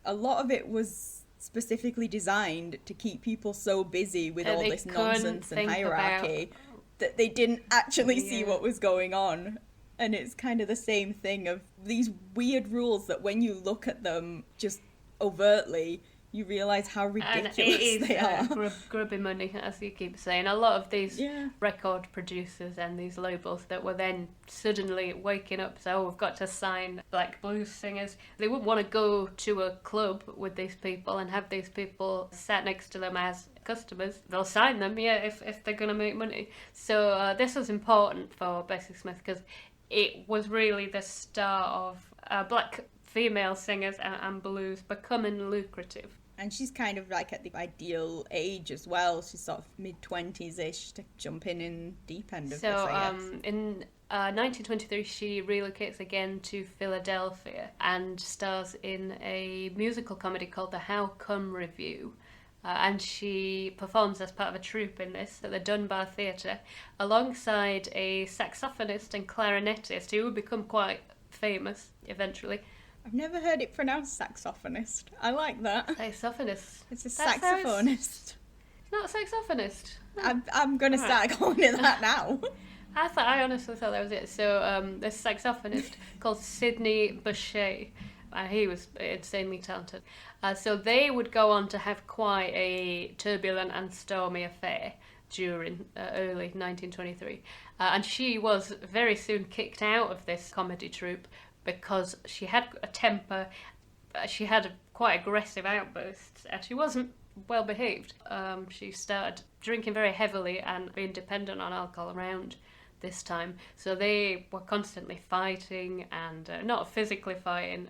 A lot of it was specifically designed to keep people so busy with all this nonsense and hierarchy that they didn't actually see what was going on. And it's kind of the same thing of these weird rules that when you look at them just overtly, you realise how ridiculous they are. Grubby money, as you keep saying. A lot of these record producers and these labels that were then suddenly waking up, so we've got to sign black blues singers. They wouldn't want to go to a club with these people and have these people sat next to them as customers. They'll sign them, if they're going to make money. So this was important for Bessie Smith because it was really the start of black female singers and blues becoming lucrative. And she's kind of like at the ideal age as well. She's sort of mid-20s-ish to jump in deep end of this, I guess. In 1923, she relocates again to Philadelphia and stars in a musical comedy called The How Come Review. And she performs as part of a troupe in this at the Dunbar Theatre alongside a saxophonist and clarinetist who would become quite famous eventually. I've never heard it pronounced saxophonist. I like that. Saxophonist. It's a saxophonist. It's not a saxophonist. I'm going to start calling it that now. I honestly thought that was it. So this saxophonist called Sidney Bechet, he was insanely talented. So they would go on to have quite a turbulent and stormy affair during early 1923. And she was very soon kicked out of this comedy troupe because she had a temper, she had quite aggressive outbursts, and she wasn't well behaved. She started drinking very heavily and being dependent on alcohol around this time. So they were constantly fighting and not physically fighting.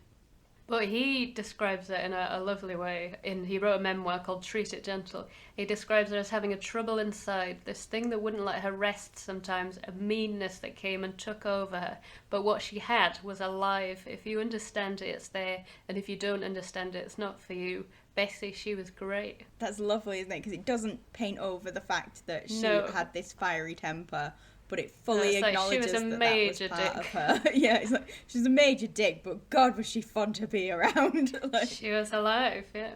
But he describes it in a lovely way. He wrote a memoir called Treat It Gentle. He describes her as having a trouble inside, this thing that wouldn't let her rest sometimes, a meanness that came and took over her. But what she had was alive. If you understand it, it's there. And if you don't understand it, it's not for you. Bessie, she was great. That's lovely, isn't it? Because it doesn't paint over the fact that she had this fiery temper, but it fully acknowledges that was part of her. Yeah, it's like, she's a major dick, but God, was she fun to be around. Like, she was alive, yeah.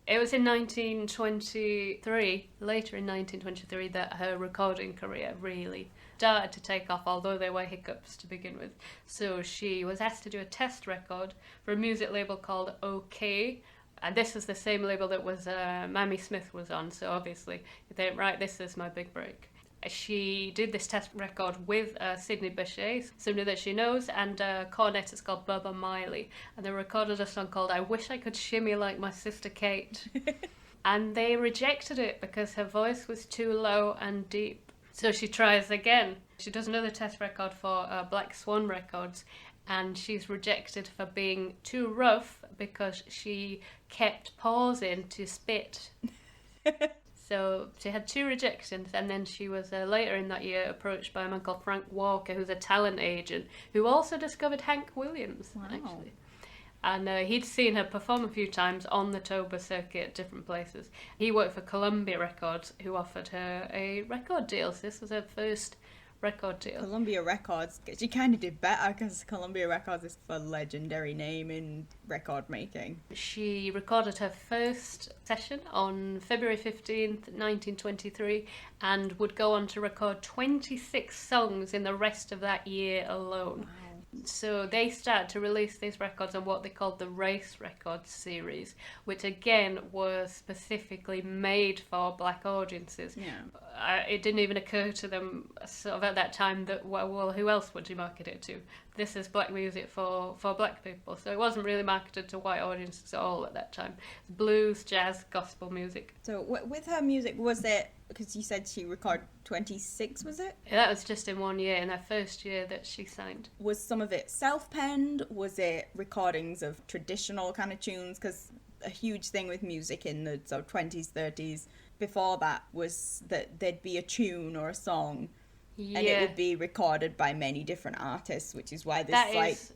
It was in 1923, later in 1923, that her recording career really started to take off, although there were hiccups to begin with. So she was asked to do a test record for a music label called OK, and this is the same label that was Mamie Smith was on, so obviously they went, right, this is my big break. She did this test record with Sidney Bechet, somebody that she knows, and a cornetist called Bubba Miley. And they recorded a song called I Wish I Could Shimmy Like My Sister Kate. And they rejected it because her voice was too low and deep. So she tries again. She does another test record for Black Swan Records, and she's rejected for being too rough because she kept pausing to spit. So she had 2 rejections, and then she was later in that year approached by a man called Frank Walker, who's a talent agent, who also discovered Hank Williams, actually. And he'd seen her perform a few times on the Toba circuit at different places. He worked for Columbia Records, who offered her a record deal. So this was her first record deal. Columbia Records, she kind of did better because Columbia Records is a legendary name in record making. She recorded her first session on February 15th, 1923, and would go on to record 26 songs in the rest of that year alone. Wow. So they started to release these records on what they called the Race Records series, which again was specifically made for black audiences. It didn't even occur to them sort of at that time that, well, who else would you market it to? This is black music for black people. So it wasn't really marketed to white audiences at all at that time. Blues, jazz, gospel music. So with her music, was it, because you said she recorded 26, was it? Yeah, that was just in 1 year, in her first year that she signed. Was some of it self-penned? Was it recordings of traditional kind of tunes? Because a huge thing with music in the 20s, 30s, before that was that there'd be a tune or a song, and it would be recorded by many different artists, which is why there's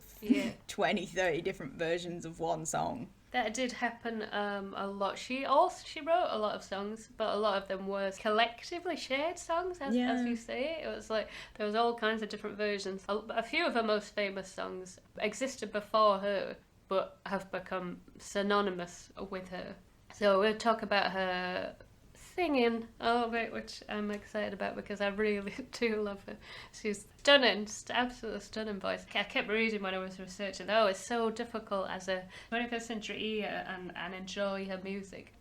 20, 30 different versions of one song. That did happen a lot. She wrote a lot of songs, but a lot of them were collectively shared songs, as you say. It was like there was all kinds of different versions. A few of her most famous songs existed before her, but have become synonymous with her. So we'll talk about her singing a little bit, which I'm excited about because I really do love her. She's stunning, just absolutely stunning voice. I kept reading when I was researching, it's so difficult as a 21st century ear and enjoy her music.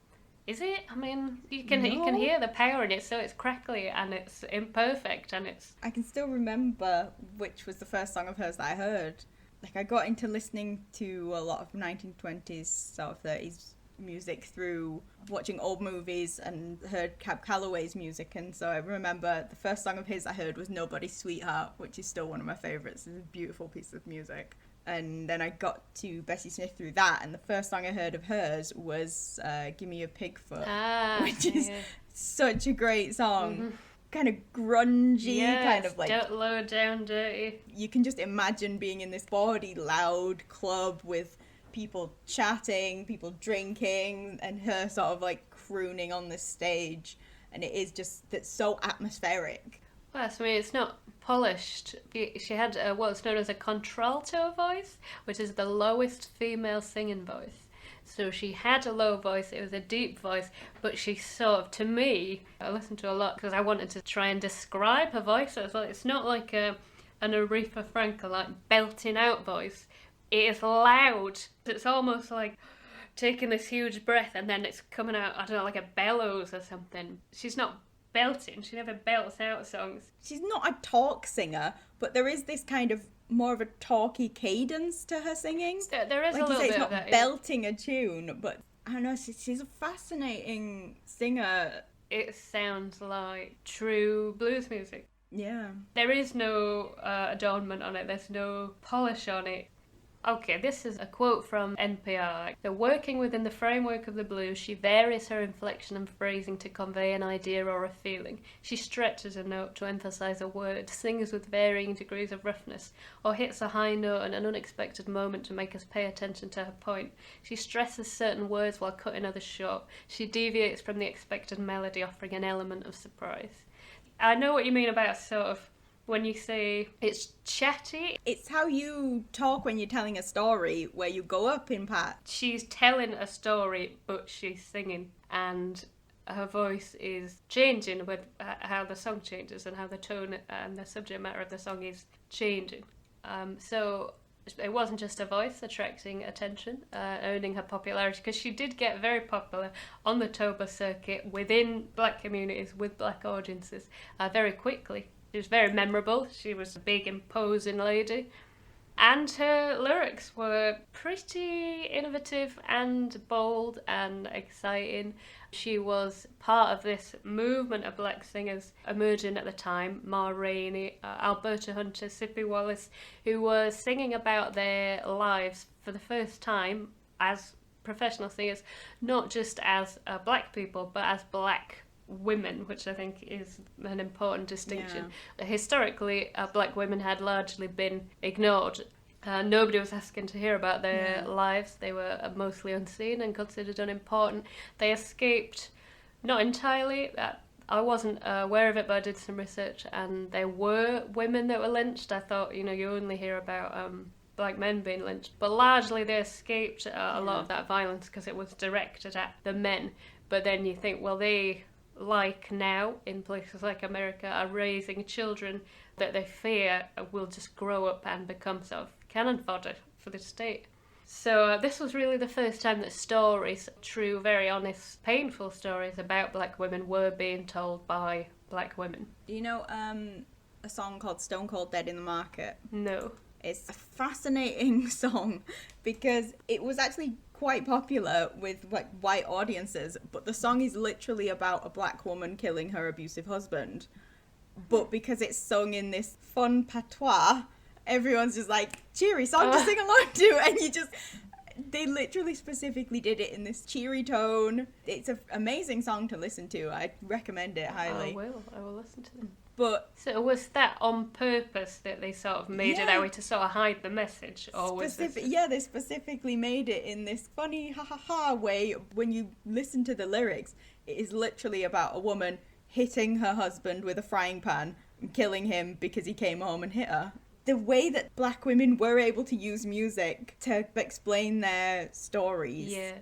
Is it? I mean, you can hear the power in it, so it's crackly and it's imperfect and it's... I can still remember which was the first song of hers that I heard. Like, I got into listening to a lot of 1920s, sort of 30s music through watching old movies and heard Cab Calloway's music, and so I remember the first song of his I heard was Nobody's Sweetheart, which is still one of my favourites. It's a beautiful piece of music. And then I got to Bessie Smith through that, and the first song I heard of hers was Gimme a Pigfoot, which is such a great song. Mm-hmm. Kind of grungy, kind of like low down dirty. You can just imagine being in this bawdy loud club with people chatting, people drinking, and her sort of like crooning on the stage, and it is just that's so atmospheric. Well, I mean, it's not polished. She had what's known as a contralto voice, which is the lowest female singing voice. So she had a low voice, it was a deep voice, but she sort of, to me, I listened to a lot because I wanted to try and describe her voice. So it's not like an Aretha Franklin, like belting out voice. It is loud. It's almost like taking this huge breath and then it's coming out, I don't know, like a bellows or something. She's not belting. She never belts out songs. She's not a talk singer, but there is this kind of more of a talky cadence to her singing. There is like a little bit of that. It's not belting a tune, but I don't know, she's a fascinating singer. It sounds like true blues music. Yeah. There is no adornment on it. There's no polish on it. Okay, this is a quote from NPR. So, working within the framework of the blues, she varies her inflection and phrasing to convey an idea or a feeling. She stretches a note to emphasize a word, sings with varying degrees of roughness, or hits a high note at an unexpected moment to make us pay attention to her point. She stresses certain words while cutting others short. She deviates from the expected melody, offering an element of surprise. I know what you mean about sort of when you say it's chatty. It's how you talk when you're telling a story, where you go up in parts. She's telling a story, but she's singing, and her voice is changing with how the song changes and how the tone and the subject matter of the song is changing. So it wasn't just her voice attracting attention, earning her popularity, because she did get very popular on the Toba circuit within black communities with black audiences very quickly. She was very memorable. She was a big, imposing lady. And her lyrics were pretty innovative and bold and exciting. She was part of this movement of black singers emerging at the time. Ma Rainey, Alberta Hunter, Sippy Wallace, who were singing about their lives for the first time as professional singers, not just as black people, but as black women, which I think is an important distinction. Yeah. Historically, black women had largely been ignored. Nobody was asking to hear about their lives. They were mostly unseen and considered unimportant. They escaped, not entirely. I wasn't aware of it, but I did some research, and there were women that were lynched. I thought, you only hear about black men being lynched, but largely they escaped a lot of that violence because it was directed at the men. But then you think, well, they like now in places like America, are raising children that they fear will just grow up and become sort of cannon fodder for the state. So this was really the first time that stories, true, very honest, painful stories about black women were being told by black women. Do you know a song called Stone Cold Dead in the Market? No. It's a fascinating song because it was actually quite popular with like white audiences, but the song is literally about a black woman killing her abusive husband. But because it's sung in this fun patois, everyone's just like, cheery song to sing along to, and they literally specifically did it in this cheery tone. It's an amazing song to listen to. I recommend it highly. I will listen to them. But so was that on purpose that they sort of made it that way to sort of hide the message, or was this... Yeah, they specifically made it in this funny ha ha ha way. When you listen to the lyrics, it is literally about a woman hitting her husband with a frying pan and killing him because he came home and hit her. The way that black women were able to use music to explain their stories. Yeah.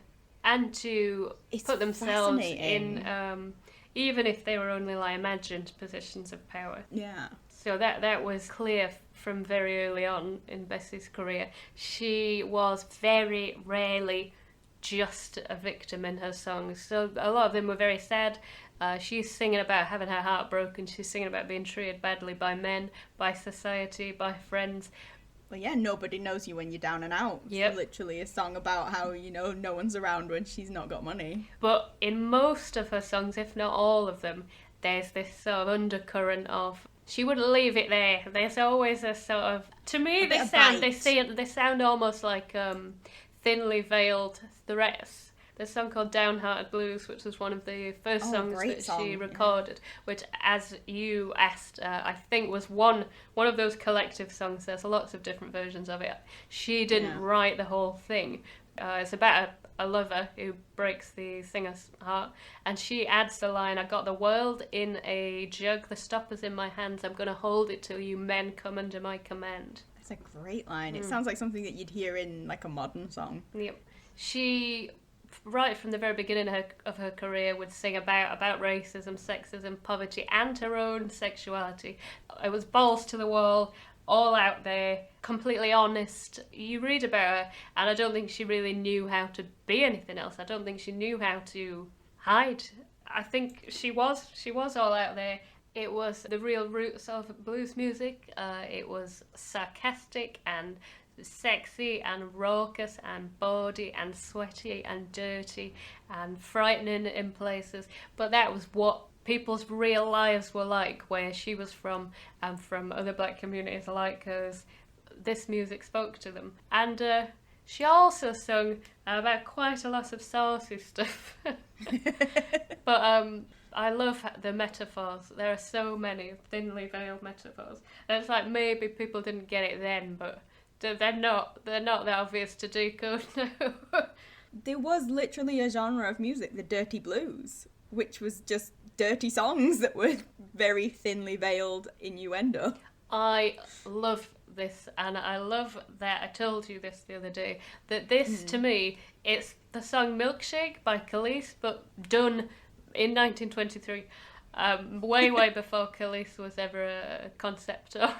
And to put themselves in, even if they were only like imagined positions of power. Yeah. So that was clear from very early on in Bessie's career. She was very rarely just a victim in her songs. So a lot of them were very sad. She's singing about having her heart broken. She's singing about being treated badly by men, by society, by friends. Well, yeah, nobody knows you when you're down and out. Yep. It's literally a song about how, no one's around when she's not got money. But in most of her songs, if not all of them, there's this sort of undercurrent of... She wouldn't leave it there. There's always a sort of... To me, they sound almost like thinly veiled threats. There's a song called Downhearted Blues, which was one of the first songs that she recorded, which, as you asked, I think was one of those collective songs. There's lots of different versions of it. She didn't write the whole thing. It's about a lover who breaks the singer's heart, and she adds the line, "I got the world in a jug, the stopper's in my hands, I'm going to hold it till you men come under my command." That's a great line. It sounds like something that you'd hear in like a modern song. Yep. She... right from the very beginning of her career would sing about racism, sexism, poverty, and her own sexuality. It was balls to the wall, all out there, completely honest. You read about her, and I don't think she really knew how to be anything else. I don't think she knew how to hide. I think she was all out there. It was the real roots of blues music. It was sarcastic and sexy and raucous and bawdy and sweaty and dirty and frightening in places, but that was what people's real lives were like where she was from and from other black communities like hers. This music spoke to them. And she also sung about quite a lot of saucy stuff. But I love the metaphors. There are so many thinly veiled metaphors. And it's like maybe people didn't get it then, but they're not that obvious to decode now. There was literally a genre of music, the dirty blues, which was just dirty songs that were very thinly veiled innuendo. I love this, and I love that I told you this the other day, that this to me, it's the song Milkshake by Khalees, but done in 1923, way before Khalees was ever a concept or...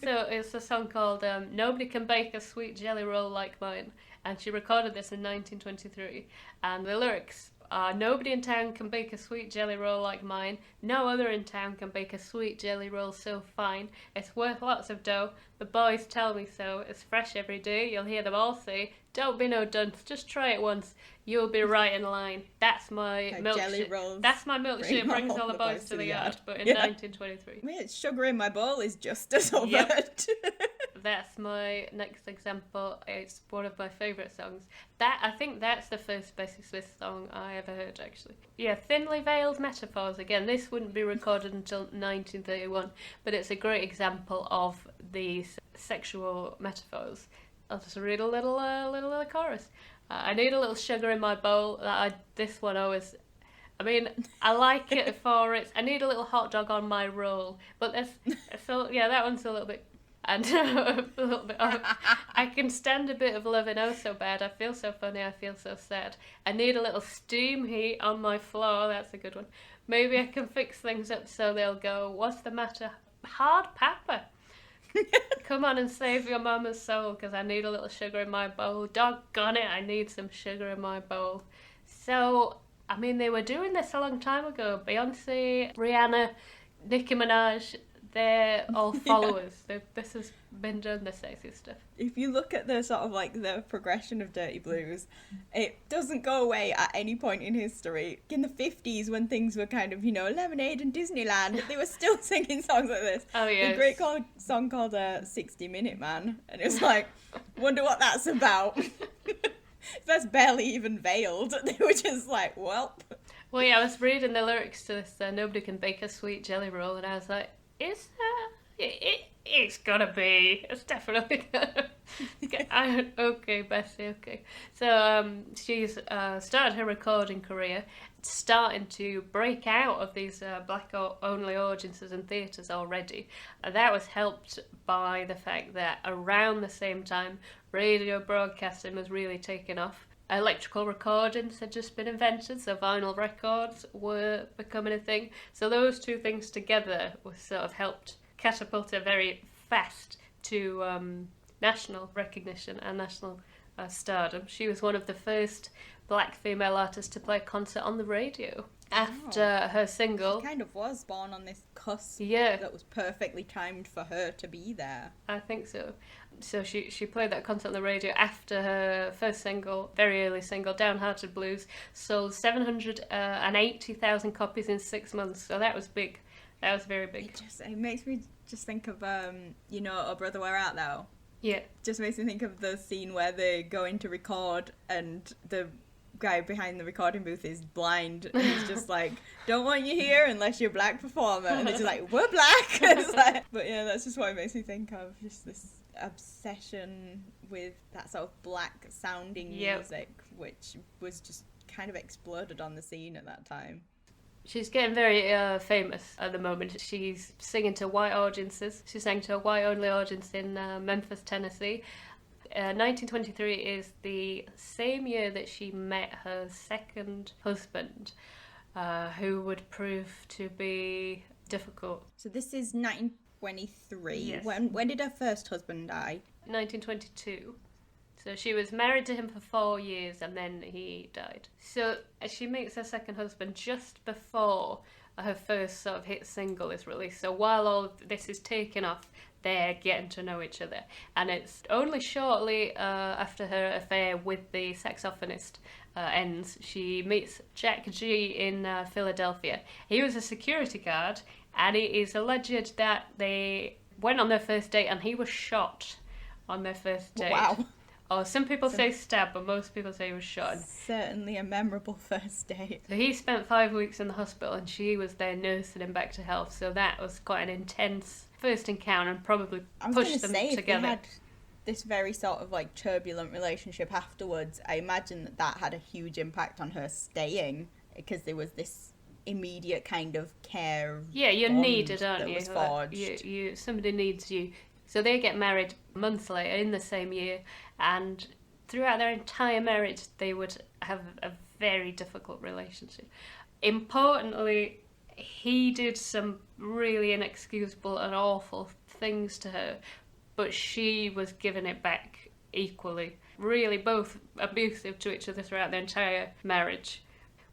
So it's a song called Nobody Can Bake a Sweet Jelly Roll Like Mine, and she recorded this in 1923, and the lyrics are, nobody in town can bake a sweet jelly roll like mine, no other in town can bake a sweet jelly roll so fine, it's worth lots of dough, the boys tell me so, it's fresh every day, you'll hear them all say, don't be no dunce, just try it once, you'll be right in line. That's my milkshake. That's my milkshake brings all the boys to the yard, but in 1923. Yeah, sugar in my bowl is just as overt. That's my next example. It's one of my favourite songs. I think that's the first Bessie Smith song I ever heard, actually. Yeah, thinly veiled metaphors. Again, this wouldn't be recorded until 1931, but it's a great example of these sexual metaphors. I'll just read a little chorus. I need a little sugar in my bowl. This one always... I mean, I like it for it. I need a little hot dog on my roll. But that one's a little bit... And a little bit of, I can stand a bit of loving oh so bad. I feel so funny, I feel so sad. I need a little steam heat on my floor. That's a good one. Maybe I can fix things up so they'll go, what's the matter? Hard papa. Come on and save your mama's soul, because I need a little sugar in my bowl. Doggone it, I need some sugar in my bowl. So, I mean, they were doing this a long time ago. Beyonce, Rihanna, Nicki Minaj, they're all followers. This has been done, the sexy stuff. If you look at the sort of like the progression of Dirty Blues, it doesn't go away at any point in history. In the 50s, when things were kind of, Lemonade and Disneyland, they were still singing songs like this. Oh, yes. A great song called 60 Minute Man. And it was like, wonder what that's about. That's barely even veiled. They were just like, well. Well, yeah, I was reading the lyrics to this, Nobody Can Bake a Sweet Jelly Roll, and I was like, is it's gotta be. It's definitely gotta be. Okay, Bessie, okay. So she's started her recording career, starting to break out of these black-only audiences and theatres already. That was helped by the fact that around the same time, radio broadcasting was really taking off. Electrical recordings had just been invented, so vinyl records were becoming a thing. So those two things together was sort of helped catapult her very fast to national recognition and national stardom. She was one of the first black female artists to play a concert on the radio. After her single... She kind of was born on this cusp that was perfectly timed for her to be there. I think so. So she played that concert on the radio after her first single, very early single, Downhearted Blues, sold 780,000 copies in 6 months. So that was big. That was very big. It makes me just think of, Oh Brother, Where Art Thou? Yeah. Just makes me think of the scene where they go in to record and the guy behind the recording booth is blind and he's just like, don't want you here unless you're a black performer, and it's just like, we're black. It's like, but yeah, that's just what it makes me think of, just this obsession with that sort of black sounding music, which was just kind of exploded on the scene at that time. She's getting very famous at the moment. She's singing to white audiences. She sang to a white-only audience in Memphis, Tennessee. 1923 is the same year that she met her second husband, who would prove to be difficult. So this is 1923. Yes. When did her first husband die? 1922. So she was married to him for 4 years and then he died. So she meets her second husband just before her first sort of hit single is released. So while all of this is taking off, they're getting to know each other. And it's only shortly after her affair with the saxophonist ends, she meets Jack G in Philadelphia. He was a security guard, and it is alleged that they went on their first date and he was shot on their first date. Wow. Or some people say stabbed, but most people say he was shot. Certainly a memorable first date. So he spent 5 weeks in the hospital and she was there nursing him back to health. So that was quite an intense first encounter and probably pushed them together. If they had this very sort of like turbulent relationship afterwards, I imagine that had a huge impact on her staying, because there was this immediate kind of care. Yeah, you're needed, aren't you? Was forged. Somebody needs you. So they get married months later in the same year, and throughout their entire marriage they would have a very difficult relationship. Importantly, he did some really inexcusable and awful things to her, but she was giving it back equally. Really both abusive to each other throughout their entire marriage.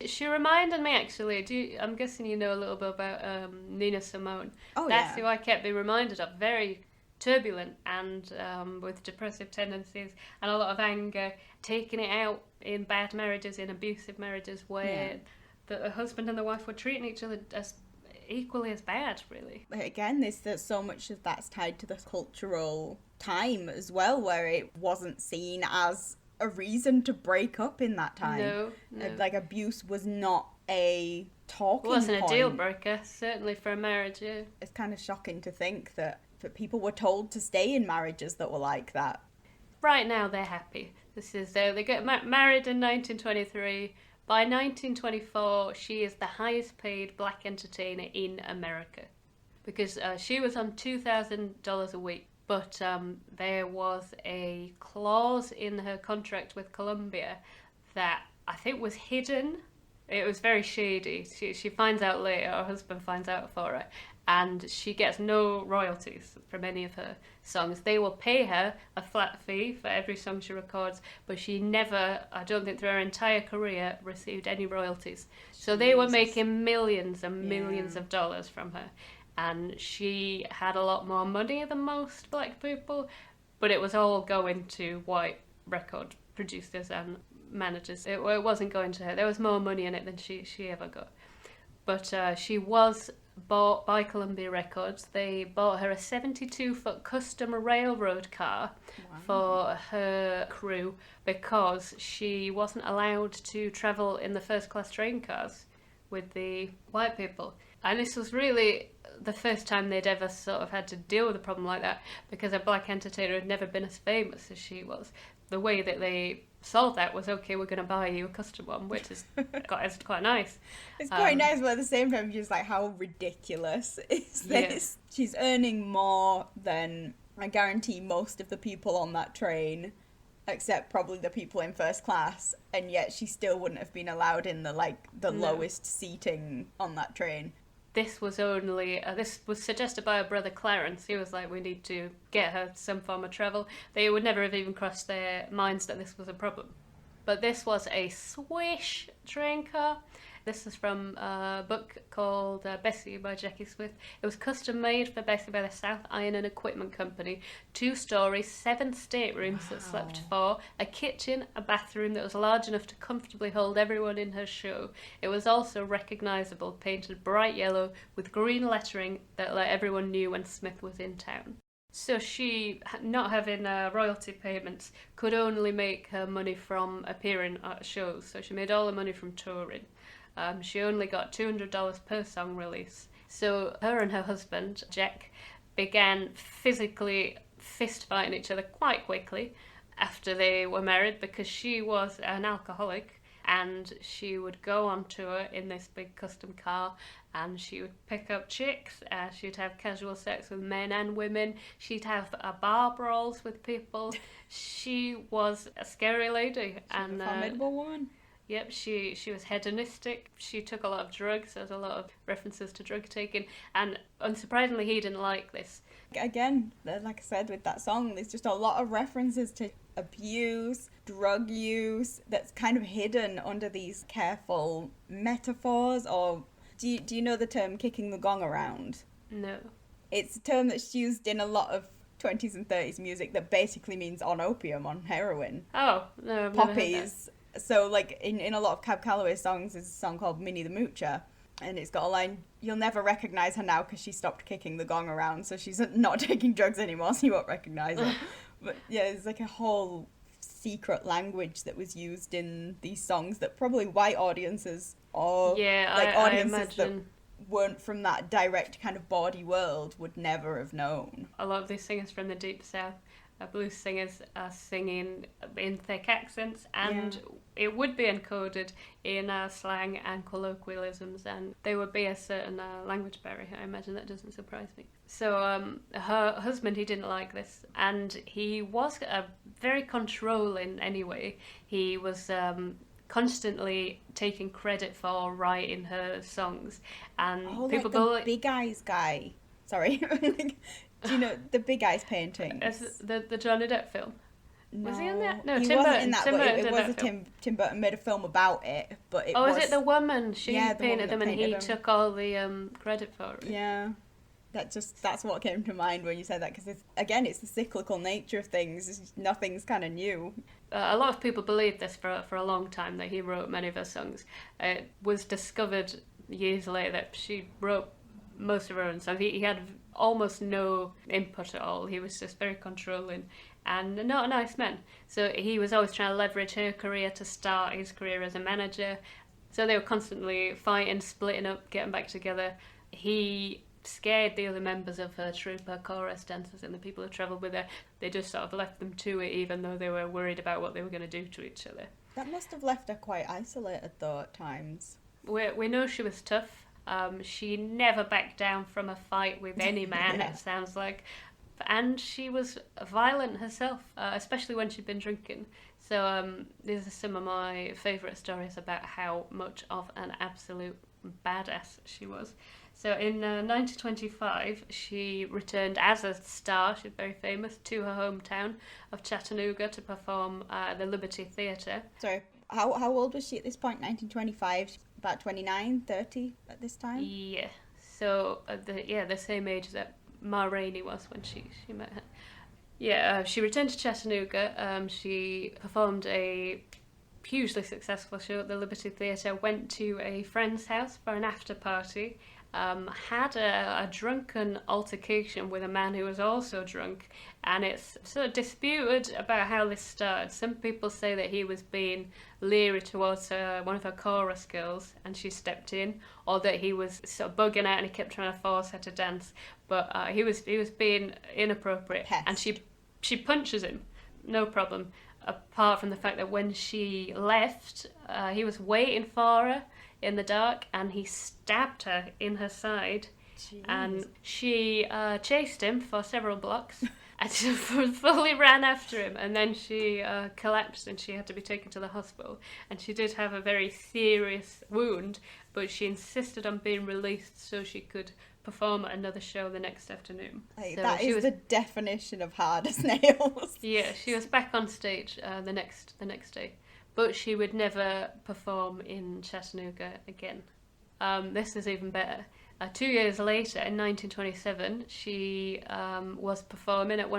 She reminded me, actually, I'm guessing you know a little bit about Nina Simone. Oh, That's who I kept being reminded of. Very turbulent and with depressive tendencies and a lot of anger, taking it out in bad marriages, in abusive marriages, where the husband and the wife were treating each other as equally as bad, really. But again, there's so much of that's tied to the cultural time as well, where it wasn't seen as a reason to break up in that time. No. Like, abuse was not a talking point. It wasn't a deal breaker, certainly for a marriage, yeah. It's kind of shocking to think that people were told to stay in marriages that were like that. Right now, they're happy. They get married in 1923. By 1924, she is the highest paid black entertainer in America, because she was on $2,000 a week. But there was a clause in her contract with Columbia that I think was hidden. It was very shady. She finds out later, her husband finds out for her, and she gets no royalties from any of her songs. They will pay her a flat fee for every song she records, but she never, I don't think through her entire career, received any royalties. So they were making millions and millions of dollars from her. And she had a lot more money than most black people, but it was all going to white record producers and managers. It wasn't going to her. There was more money in it than she ever got. But she was bought by Columbia Records. They bought her a 72-foot custom railroad car for her crew because she wasn't allowed to travel in the first-class train cars with the white people. And this was really the first time they'd ever sort of had to deal with a problem like that, because a black entertainer had never been as famous as she was. The way that they solved that was, okay, we're going to buy you a custom one, which is quite nice. It's quite nice, but at the same time, just like, how ridiculous is this? Yeah. She's earning more than, I guarantee, most of the people on that train, except probably the people in first class, and yet she still wouldn't have been allowed in the lowest seating on that train. This was suggested by her brother Clarence. He was like, we need to get her some form of travel. They would never have even crossed their minds that this was a problem. But this was a Swish train car. This is from a book called Bessie by Bessie Smith. It was custom made for Bessie by the South Iron and Equipment Company. 2 stories, 7 staterooms that slept 4, a kitchen, a bathroom that was large enough to comfortably hold everyone in her show. It was also recognisable, painted bright yellow with green lettering that let everyone knew when Smith was in town. So she, not having royalty payments, could only make her money from appearing at shows. So she made all the money from touring. She only got $200 per song release. So her and her husband, Jack, began physically fist fighting each other quite quickly after they were married, because she was an alcoholic and she would go on tour in this big custom car and she would pick up chicks, she'd have casual sex with men and women, she'd have bar brawls with people. She was a scary lady. And a formidable woman. Yep, she was hedonistic. She took a lot of drugs. There's a lot of references to drug taking, and unsurprisingly, he didn't like this. Again, like I said with that song, there's just a lot of references to abuse, drug use, that's kind of hidden under these careful metaphors. Or do you know the term "kicking the gong around"? No. It's a term that's used in a lot of 20s and 30s music that basically means on opium, on heroin. Oh, no, I've poppies. Never heard that. So, like, in a lot of Cab Calloway's songs, there's a song called Minnie the Moocher, and it's got a line, you'll never recognise her now because she stopped kicking the gong around, so she's not taking drugs anymore, so you won't recognise her. But, yeah, there's, like, a whole secret language that was used in these songs that probably white audiences, or, audiences that weren't from that direct kind of bawdy world would never have known. A lot of these singers from the Deep South, blues singers, are singing in thick accents, and it would be encoded in slang and colloquialisms, and there would be a certain language barrier. I imagine that doesn't surprise me. So her husband, he didn't like this, and he was very controlling anyway. He was constantly taking credit for writing her songs, and people like the Big Eyes guy. Sorry. Do you know the Big Eyes painting? The Johnny Depp film? No, was he in that? No, he Tim wasn't Burton. in that, Tim but Burton it was Tim Burton made a film about it, but it was... is it the woman? She painted them and he took all the credit for it. Yeah. That's what came to mind when you said that, because it's the cyclical nature of things. Nothing's kind of new. A lot of people believed this for a long time, that he wrote many of her songs. It was discovered years later that she wrote most of her own songs. He had almost no input at all. He was just very controlling and not a nice man. So he was always trying to leverage her career to start his career as a manager. So they were constantly fighting, splitting up, getting back together. He scared the other members of her troupe, her chorus dancers and the people who travelled with her. They just sort of left them to it, even though they were worried about what they were going to do to each other. That must have left her quite isolated, though, at times. We know she was tough. She never backed down from a fight with any man, It sounds like. And she was violent herself, especially when she'd been drinking. So these are some of my favourite stories about how much of an absolute badass she was. So in 1925, she returned as a star, she's very famous, to her hometown of Chattanooga to perform at the Liberty Theatre. Sorry, how old was she at this point? 1925? About 29, 30 at this time? Yeah. So, the same age that Ma Rainey was when she met her. Yeah, she returned to Chattanooga. She performed a hugely successful show at the Liberty Theatre, went to a friend's house for an after party, had a drunken altercation with a man who was also drunk, and it's sort of disputed about how this started. Some people say that he was being leery towards one of her chorus girls and she stepped in, or that he was sort of bugging out and he kept trying to force her to dance, but he was being inappropriate. Pest. And she punches him, no problem, apart from the fact that when she left, he was waiting for her in the dark and he stabbed her in her side. Jeez. And she chased him for several blocks and she fully ran after him, and then she collapsed and she had to be taken to the hospital, and she did have a very serious wound, but she insisted on being released so she could perform at another show the next afternoon. Like, So that she is was, the definition of hard as nails. yeah, she was back on stage the next day, but she would never perform in Chattanooga again. This is even better. 2 years later, in 1927, she was performing at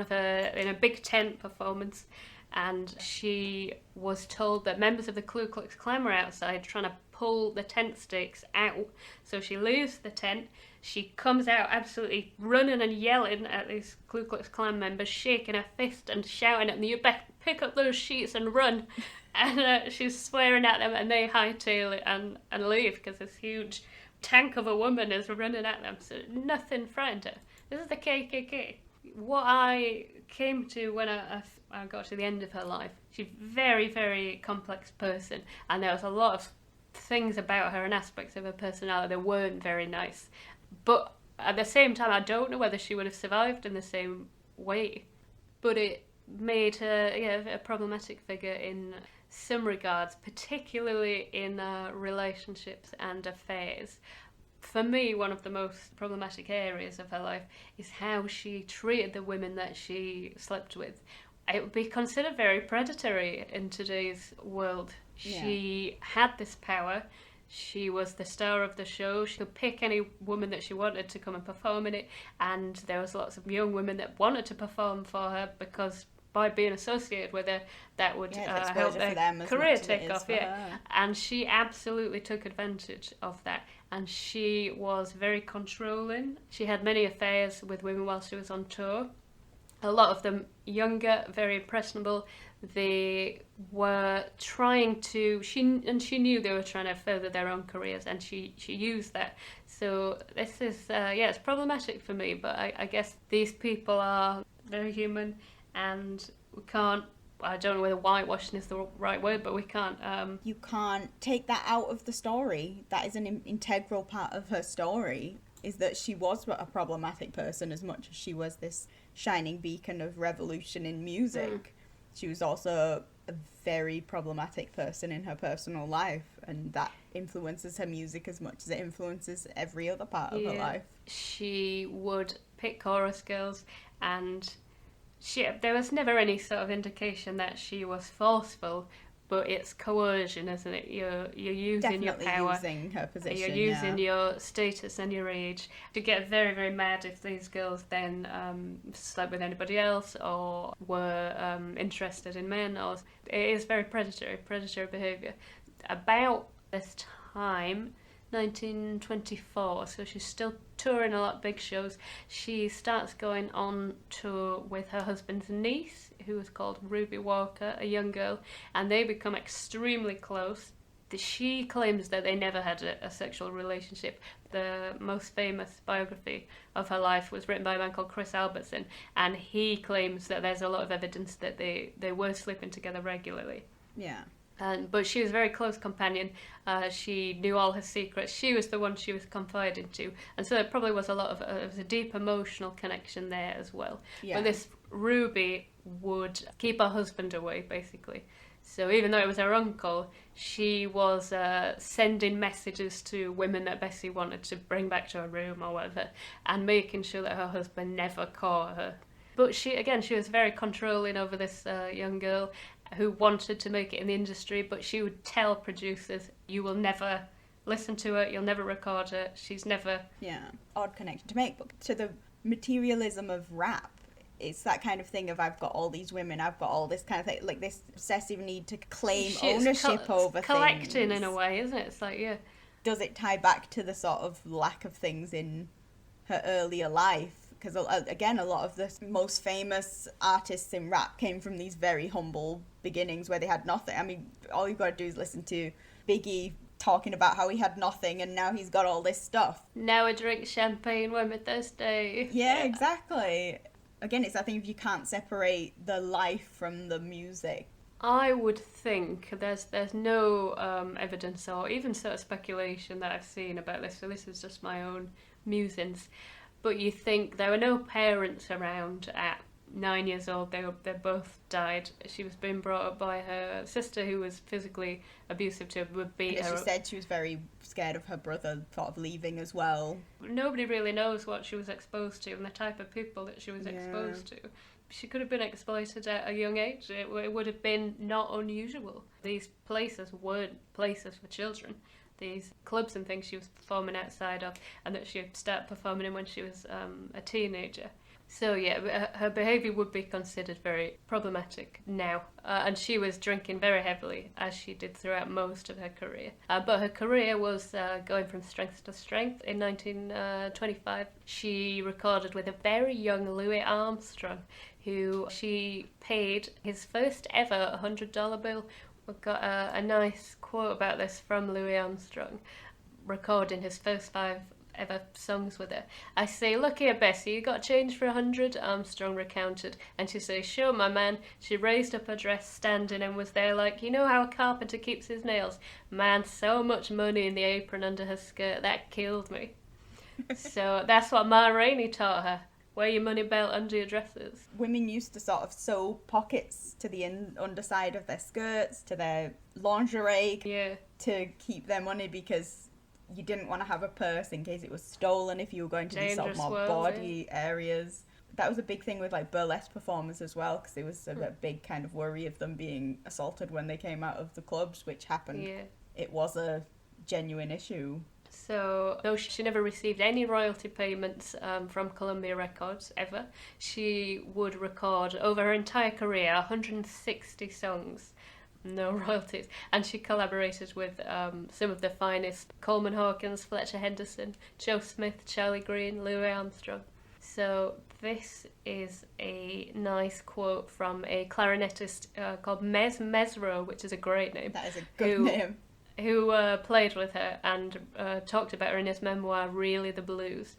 in a big tent performance, and she was told that members of the Ku Klux Klan were outside trying to pull the tent stakes out. So she leaves the tent. She comes out absolutely running and yelling at these Ku Klux Klan members, shaking her fist and shouting at them, "You better pick up those sheets and run." And she's swearing at them, and they hightail it and leave because this huge tank of a woman is running at them. So nothing frightened her. This is the KKK. What I came to when I got to the end of her life, she's a very, very complex person, and there was a lot of things about her and aspects of her personality that weren't very nice. But at the same time, I don't know whether she would have survived in the same way. But it made her a problematic figure in some regards, particularly in relationships and affairs. For me, one of the most problematic areas of her life is how she treated the women that she slept with. It would be considered very predatory in today's world. Yeah. She had this power. She was the star of the show. She could pick any woman that she wanted to come and perform in it, and there was lots of young women that wanted to perform for her because by being associated with her, that would help their career take off. And she absolutely took advantage of that. And she was very controlling. She had many affairs with women while she was on tour. A lot of them younger, very impressionable. They were trying to, she knew they were trying to further their own careers, and she used that. So this is, it's problematic for me, but I guess these people are very human, and we can't, I don't know whether whitewashing is the right word, but we can't... You can't take that out of the story. That is an integral part of her story, is that she was a problematic person as much as she was this shining beacon of revolution in music. She was also a very problematic person in her personal life, and that influences her music as much as it influences every other part of her life. She would pick chorus girls, and there was never any sort of indication that she was forceful, but it's coercion, isn't it? You're using Definitely your power, using her position. You're using your status and your age to get very, very mad if these girls then slept with anybody else or were interested in men. Or it is very predatory behaviour. About this time, 1924, so she's still touring a lot of big shows. She starts going on tour with her husband's niece, who was called Ruby Walker, a young girl, and they become extremely close. She claims that they never had a sexual relationship. The most famous biography of her life was written by a man called Chris Albertson, and he claims that there's a lot of evidence that they were sleeping together regularly. Yeah. But she was a very close companion. She knew all her secrets. She was the one she was confiding to, and so it probably was it was a deep emotional connection there as well. Yeah. But this Ruby would keep her husband away, basically. So even though it was her uncle, she was sending messages to women that Bessie wanted to bring back to her room or whatever, and making sure that her husband never caught her. But she was very controlling over this young girl who wanted to make it in the industry, but she would tell producers, you will never listen to her, you'll never record her, she's never... Yeah, odd connection to make, but to the materialism of rap, it's that kind of thing of I've got all these women, I've got all this kind of thing, like this obsessive need to claim ownership over collecting things. In a way, isn't it? It's like, yeah. Does it tie back to the sort of lack of things in her earlier life? Because, again, a lot of the most famous artists in rap came from these very humble beginnings where they had nothing. I mean, all you've got to do is listen to Biggie talking about how he had nothing and now he's got all this stuff. Now I drink champagne when we're thirsty. Yeah, exactly. Again, it's that thing if you can't separate the life from the music. I would think there's no evidence or even sort of speculation that I've seen about this, so this is just my own musings. But you think there were no parents around at 9 years old. They both died. She was being brought up by her sister, who was physically abusive to her, would beat her. She said she was very scared of her brother sort of leaving as well. Nobody really knows what she was exposed to and the type of people that she was exposed to. She could have been exploited at a young age. It would have been not unusual. These places weren't places for children. These clubs and things she was performing outside of, and that she had started performing in when she was a teenager. So yeah, her behaviour would be considered very problematic now, and she was drinking very heavily, as she did throughout most of her career. But her career was going from strength to strength. In 1925, she recorded with a very young Louis Armstrong, who she paid his first ever $100 bill. We've got a nice quote about this from Louis Armstrong, recording his first 5 ever songs with her. I say, look here, Bessie, you got change for 100? Armstrong recounted. And she says, sure, my man. She raised up her dress, standing, and was there like, you know how a carpenter keeps his nails? Man, so much money in the apron under her skirt, that killed me. So that's what Ma Rainey taught her. Wear your money belt under your dresses. Women used to sort of sew pockets to the underside of their skirts, to their lingerie, to keep their money, because you didn't want to have a purse in case it was stolen if you were going to these sort of more bawdy areas. That was a big thing with like burlesque performers as well, because there was a big kind of worry of them being assaulted when they came out of the clubs, which happened. Yeah. It was a genuine issue. So, though she never received any royalty payments from Columbia Records, ever, she would record, over her entire career, 160 songs, no royalties. And she collaborated with some of the finest: Coleman Hawkins, Fletcher Henderson, Joe Smith, Charlie Green, Louis Armstrong. So this is a nice quote from a clarinetist called Mesro, which is a great name. That is a good name. Who played with her and talked about her in his memoir, Really the Blues.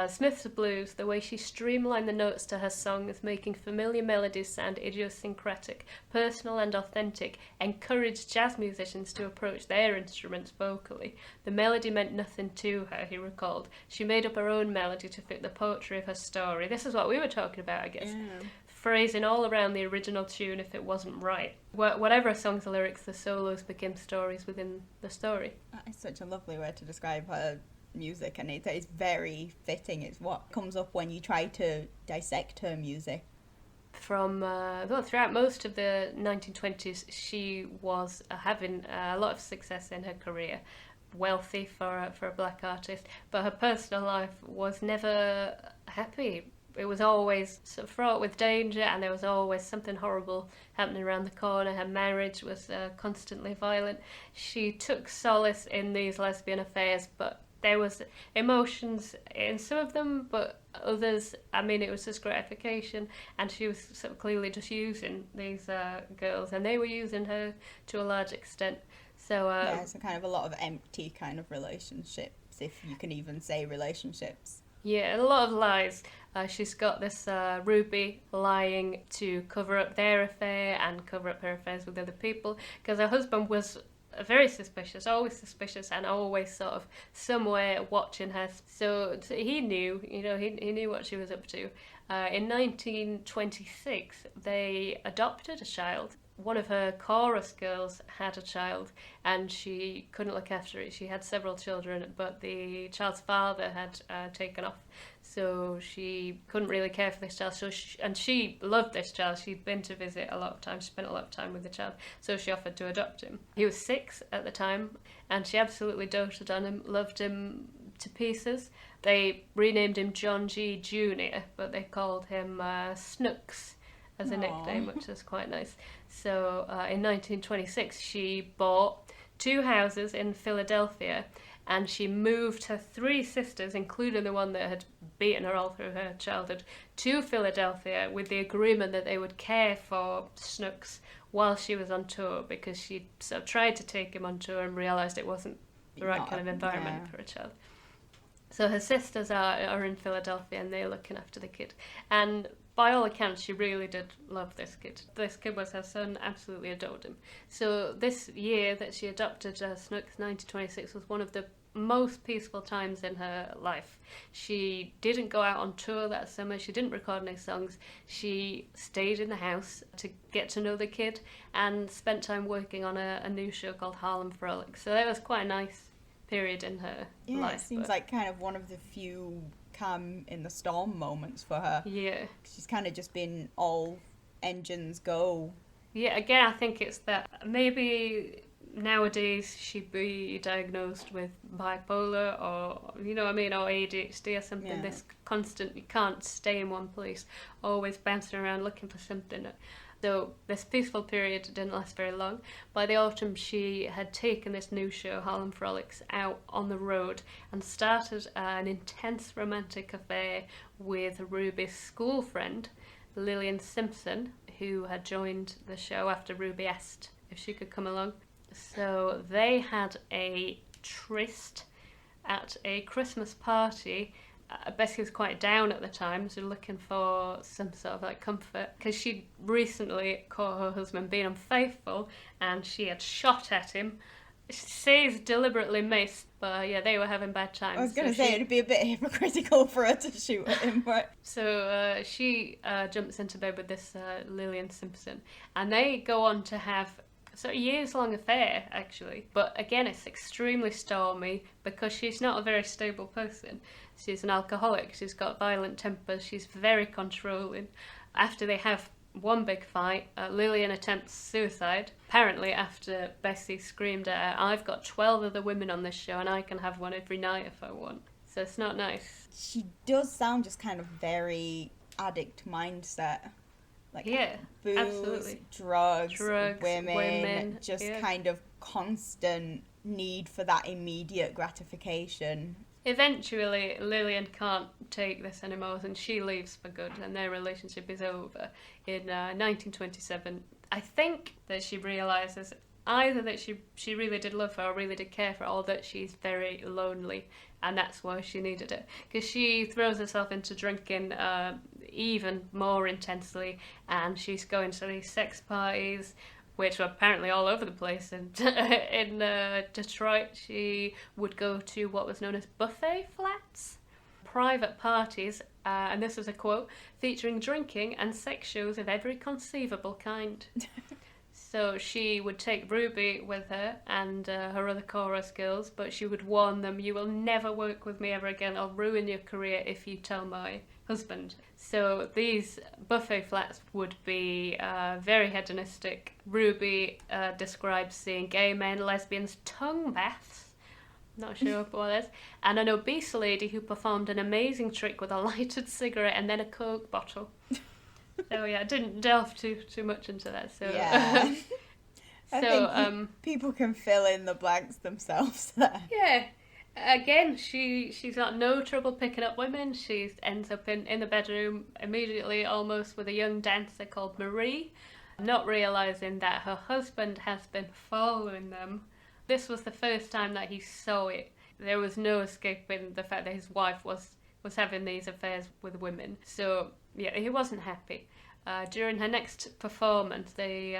Smith's blues, the way she streamlined the notes to her songs, making familiar melodies sound idiosyncratic, personal and authentic, encouraged jazz musicians to approach their instruments vocally. The melody meant nothing to her, he recalled. She made up her own melody to fit the poetry of her story. This is what we were talking about, I guess. Yeah. Phrasing all around the original tune if it wasn't right. Whatever a song's lyrics, the solos became stories within the story. That is such a lovely way to describe her music, and it is very fitting. It's what comes up when you try to dissect her music. Throughout most of the 1920s, she was having a lot of success in her career. Wealthy for a black artist, but her personal life was never happy. It was always sort of fraught with danger, and there was always something horrible happening around the corner. Her marriage was constantly violent. She took solace in these lesbian affairs, but there was emotions in some of them, but others, I mean, it was just gratification, and she was sort of clearly just using these girls, and they were using her to a large extent. So so kind of a lot of empty kind of relationships, if you can even say relationships. Yeah, a lot of lies. She's got this Ruby lying to cover up their affair and cover up her affairs with other people, because her husband was very suspicious, and always sort of somewhere watching her. So he knew, he knew what she was up to. In 1926, they adopted a child. One of her chorus girls had a child, and she couldn't look after it. She had several children, but the child's father had taken off, so she couldn't really care for this child. And she loved this child. She'd been to visit a lot of times. She spent a lot of time with the child, so she offered to adopt him. He was 6 at the time, and she absolutely doted on him, loved him to pieces. They renamed him John G. Jr., but they called him Snooks as a nickname, which is quite nice. So in 1926, she bought 2 houses in Philadelphia, and she moved her 3 sisters, including the one that had beaten her all through her childhood, to Philadelphia with the agreement that they would care for Snooks while she was on tour, because she sort of tried to take him on tour and realised it wasn't the right kind of environment for a child. So her sisters are in Philadelphia, and they're looking after the kid. And by all accounts, she really did love this kid. This kid was her son, absolutely adored him. So this year that she adopted Snooks, 1926, was one of the most peaceful times in her life. She didn't go out on tour that summer. She didn't record any songs. She stayed in the house to get to know the kid and spent time working on a new show called Harlem Frolic. So that was quite a nice period in her life. It seems like kind of one of the few calm in the storm moments for her. Yeah. She's kind of just been all engines go. Yeah, again, I think it's that maybe nowadays she'd be diagnosed with bipolar or, or ADHD or something. Yeah. This constant, you can't stay in one place, always bouncing around looking for something. So this peaceful period didn't last very long. By the autumn, she had taken this new show, Harlem Frolics, out on the road and started an intense romantic affair with Ruby's school friend, Lillian Simpson, who had joined the show after Ruby asked if she could come along. So they had a tryst at a Christmas party. Bessie was quite down at the time, so looking for some sort of comfort, because she'd recently caught her husband being unfaithful, and she had shot at him. She says deliberately missed, but yeah, they were having bad times. I was going to say it'd be a bit hypocritical for her to shoot at him, but so she jumps into bed with this Lillian Simpson, and they go on to have a years-long affair, actually. But again, it's extremely stormy because she's not a very stable person. She's an alcoholic, she's got violent temper, she's very controlling. After they have one big fight, Lillian attempts suicide, apparently after Bessie screamed at her, "I've got 12 other women on this show and I can have one every night if I want." So it's not nice. She does sound just kind of very addict mindset. Yeah, booze, absolutely. Drugs, women, just kind of constant need for that immediate gratification. Eventually, Lillian can't take this anymore and she leaves for good, and their relationship is over in 1927. I think that she realises either that she really did love her or really did care for her, or that she's very lonely, and that's why she needed it. Because she throws herself into drinking even more intensely, and she's going to these sex parties, which were apparently all over the place. And in Detroit, she would go to what was known as buffet flats, private parties, and this is a quote, featuring drinking and sex shows of every conceivable kind. So she would take Ruby with her and her other chorus girls, but she would warn them, "You will never work with me ever again. I'll ruin your career if you tell my husband." So these buffet flats would be very hedonistic. Ruby describes seeing gay men, lesbians, tongue baths, not sure what that is, and an obese lady who performed an amazing trick with a lighted cigarette and then a Coke bottle. So yeah, I didn't delve too much into that. So yeah. I think people can fill in the blanks themselves there. Yeah. Again, she's got no trouble picking up women. She ends up in the bedroom immediately, almost, with a young dancer called Marie, not realising that her husband has been following them. This was the first time that he saw it. There was no escaping the fact that his wife was was having these affairs with women. So, yeah, he wasn't happy. During her next performance, the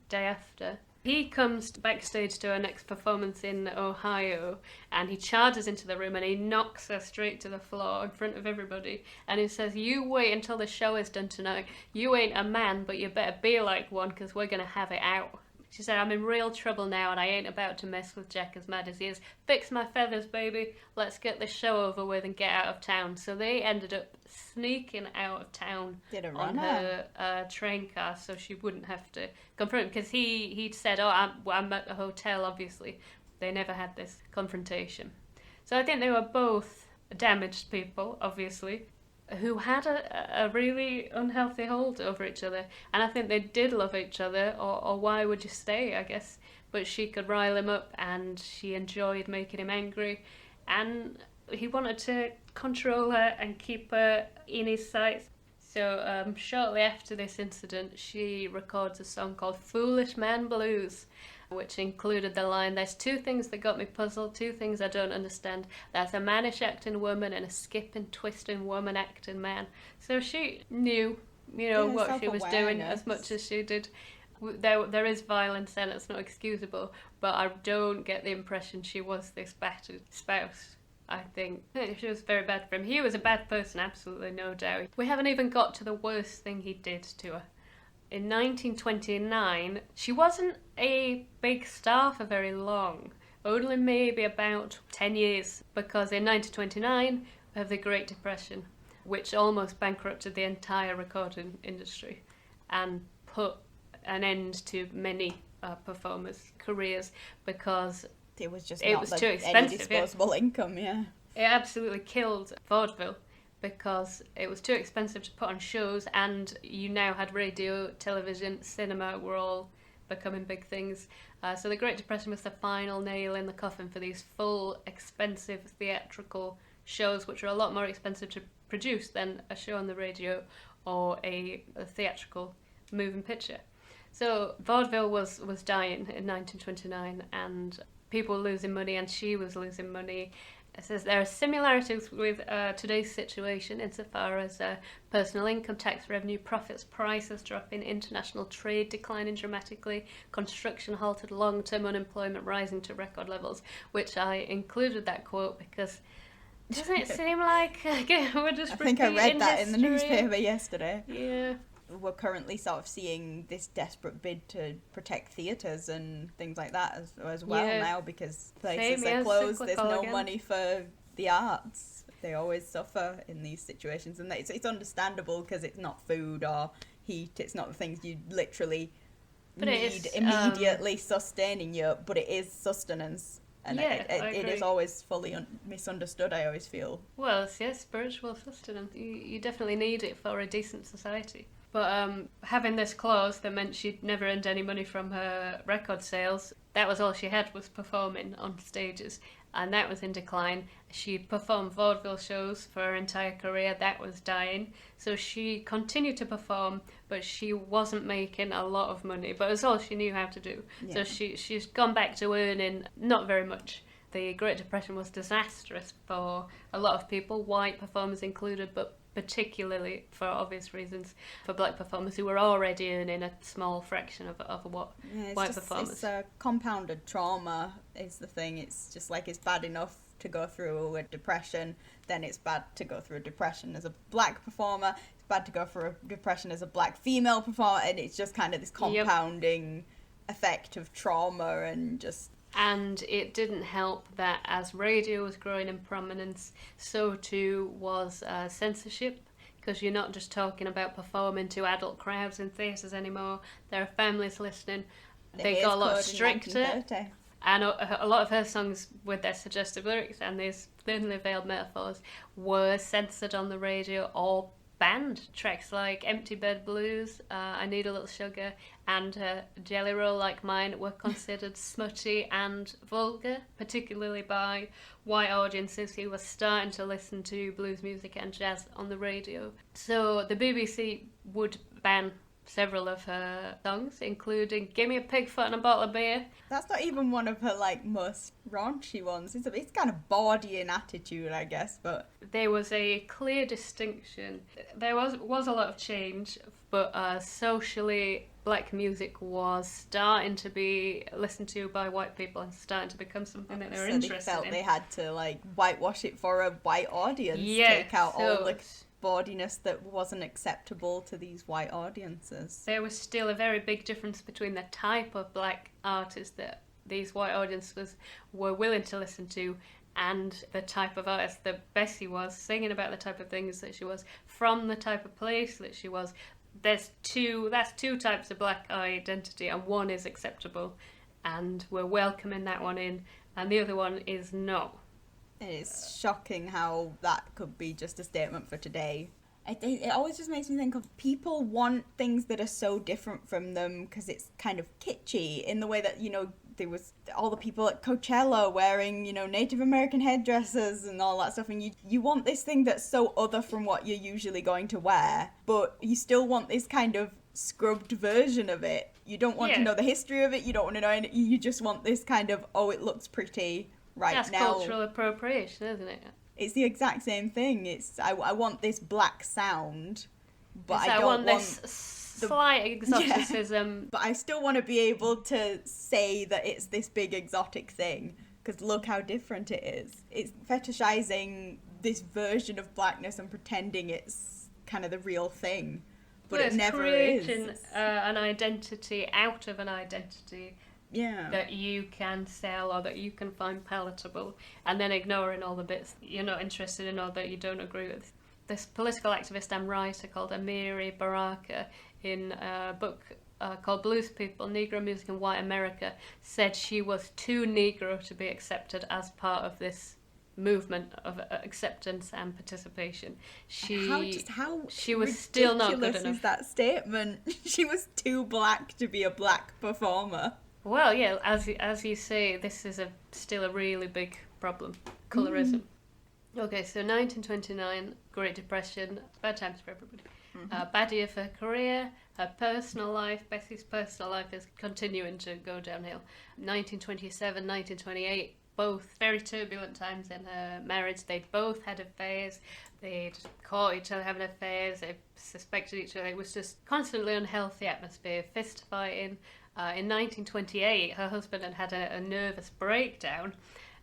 day after, he comes backstage to her next performance in Ohio, and he charges into the room and he knocks her straight to the floor in front of everybody, and he says, "You wait until the show is done tonight. You ain't a man, but you better be like one, because we're going to have it out." She said, "I'm in real trouble now, and I ain't about to mess with Jack as mad as he is. Fix my feathers, baby. Let's get this show over with and get out of town." So they ended up sneaking out of town on her train car, so she wouldn't have to confront him, because he'd said, "Oh, I'm at a hotel," obviously. They never had this confrontation. So I think they were both damaged people, obviously, who had a really unhealthy hold over each other. And I think they did love each other, or why would you stay, I guess. But she could rile him up, and she enjoyed making him angry. And he wanted to control her and keep her in his sights. So shortly after this incident, she records a song called Foolish Man Blues, which included the line, "There's two things that got me puzzled, two things I don't understand. There's a mannish acting woman and a skipping, twisting woman acting man." So she knew, what she was doing as much as she did. There is violence and it's not excusable, but I don't get the impression she was this battered spouse. I think she was very bad for him. He was a bad person, absolutely, no doubt. We haven't even got to the worst thing he did to her. In 1929, she wasn't a big star for very long, only maybe about 10 years, because in 1929 we have the Great Depression, which almost bankrupted the entire recording industry and put an end to many performers' careers, because it was just too expensive. Any disposable income, yeah. It absolutely killed vaudeville, because it was too expensive to put on shows, and you now had radio, television, cinema were all becoming big things. So the Great Depression was the final nail in the coffin for these full, expensive theatrical shows, which are a lot more expensive to produce than a show on the radio or a theatrical moving picture. So vaudeville was dying in 1929, and people were losing money, and she was losing money. It says there are similarities with today's situation insofar as personal income tax revenue, profits, prices dropping, international trade declining dramatically, construction halted, long-term unemployment rising to record levels, which I included that quote because doesn't it seem like we're just I think I read that in the newspaper yesterday. Yeah. We're currently sort of seeing this desperate bid to protect theatres and things like that as well now, because places are closed, there's no money for the arts. They always suffer in these situations, and it's understandable, because it's not food or heat, it's not the things you literally need immediately sustaining you, but it is sustenance. And it is always fully misunderstood, I always feel. Well, it's spiritual sustenance. You definitely need it for a decent society. But having this clause that meant she'd never earned any money from her record sales, that was all she had, was performing on stages, and that was in decline. She performed vaudeville shows for her entire career, that was dying. So she continued to perform, but she wasn't making a lot of money, but it was all she knew how to do. Yeah. So she's gone back to earning not very much. The Great Depression was disastrous for a lot of people, white performers included, but particularly, for obvious reasons, for black performers who were already earning a small fraction of what white performers. It's a compounded trauma is the thing. It's just like it's bad enough to go through a depression, then it's bad to go through a depression as a black performer, it's bad to go through a depression as a black female performer, and it's just kind of this compounding effect of trauma and just... And it didn't help that as radio was growing in prominence, so too was censorship, because you're not just talking about performing to adult crowds in theatres anymore. There are families listening. They got a lot stricter. And a lot of her songs with their suggestive lyrics and these thinly veiled metaphors were censored on the radio or banned. Tracks like Empty Bed Blues, I Need a Little Sugar, and Jelly Roll Like Mine were considered smutty and vulgar, particularly by white audiences who were starting to listen to blues music and jazz on the radio. So the BBC would ban several of her songs, including Give Me a Pig Foot and a Bottle of Beer. That's not even one of her, like, most raunchy ones. It's kind of bawdy in attitude, I guess, but... There was a clear distinction. There was a lot of change, but socially, black music was starting to be listened to by white people and starting to become something that they were interested in. So they felt they had to, like, whitewash it for a white audience, take out all the bawdiness that wasn't acceptable to these white audiences. There was still a very big difference between the type of black artists that these white audiences were willing to listen to and the type of artist that Bessie was, singing about the type of things that she was, from the type of place that she was. That's two types of black identity, and one is acceptable and we're welcoming that one in, and the other one is not. It's shocking how that could be just a statement for today. It always just makes me think of people want things that are so different from them because it's kind of kitschy in the way that, you know, there was all the people at Coachella wearing, you know, Native American headdresses and all that stuff, and you want this thing that's so other from what you're usually going to wear, but you still want this kind of scrubbed version of it. You don't want to know the history of it, you don't want to know anything, you just want this kind of, oh, it looks pretty right now. That's cultural appropriation, isn't it? It's the exact same thing. It's I want this black sound, but I don't want this slight exoticism. Yeah, but I still want to be able to say that it's this big exotic thing, because look how different it is. It's fetishizing this version of blackness and pretending it's kind of the real thing, but it never is. Creating an identity out of an identity. Yeah. That you can sell or that you can find palatable, and then ignoring all the bits that you're not interested in or that you don't agree with. This political activist and writer called Amiri Baraka, in a book called Blues People, Negro Music in White America, said she was too Negro to be accepted as part of this movement of acceptance and participation. How she was still not good enough. Is that statement? She was too black to be a black performer. Well, yeah, as you say, this is still a really big problem, colorism. Okay, so 1929, Great Depression, bad times for everybody. Bad year for her career, her personal life. Bessie's personal life is continuing to go downhill. 1927, 1928, both very turbulent times in her marriage. They both had affairs. They'd caught each other having affairs. They suspected each other. It was just constantly unhealthy atmosphere, fist fighting. In 1928, her husband had a nervous breakdown,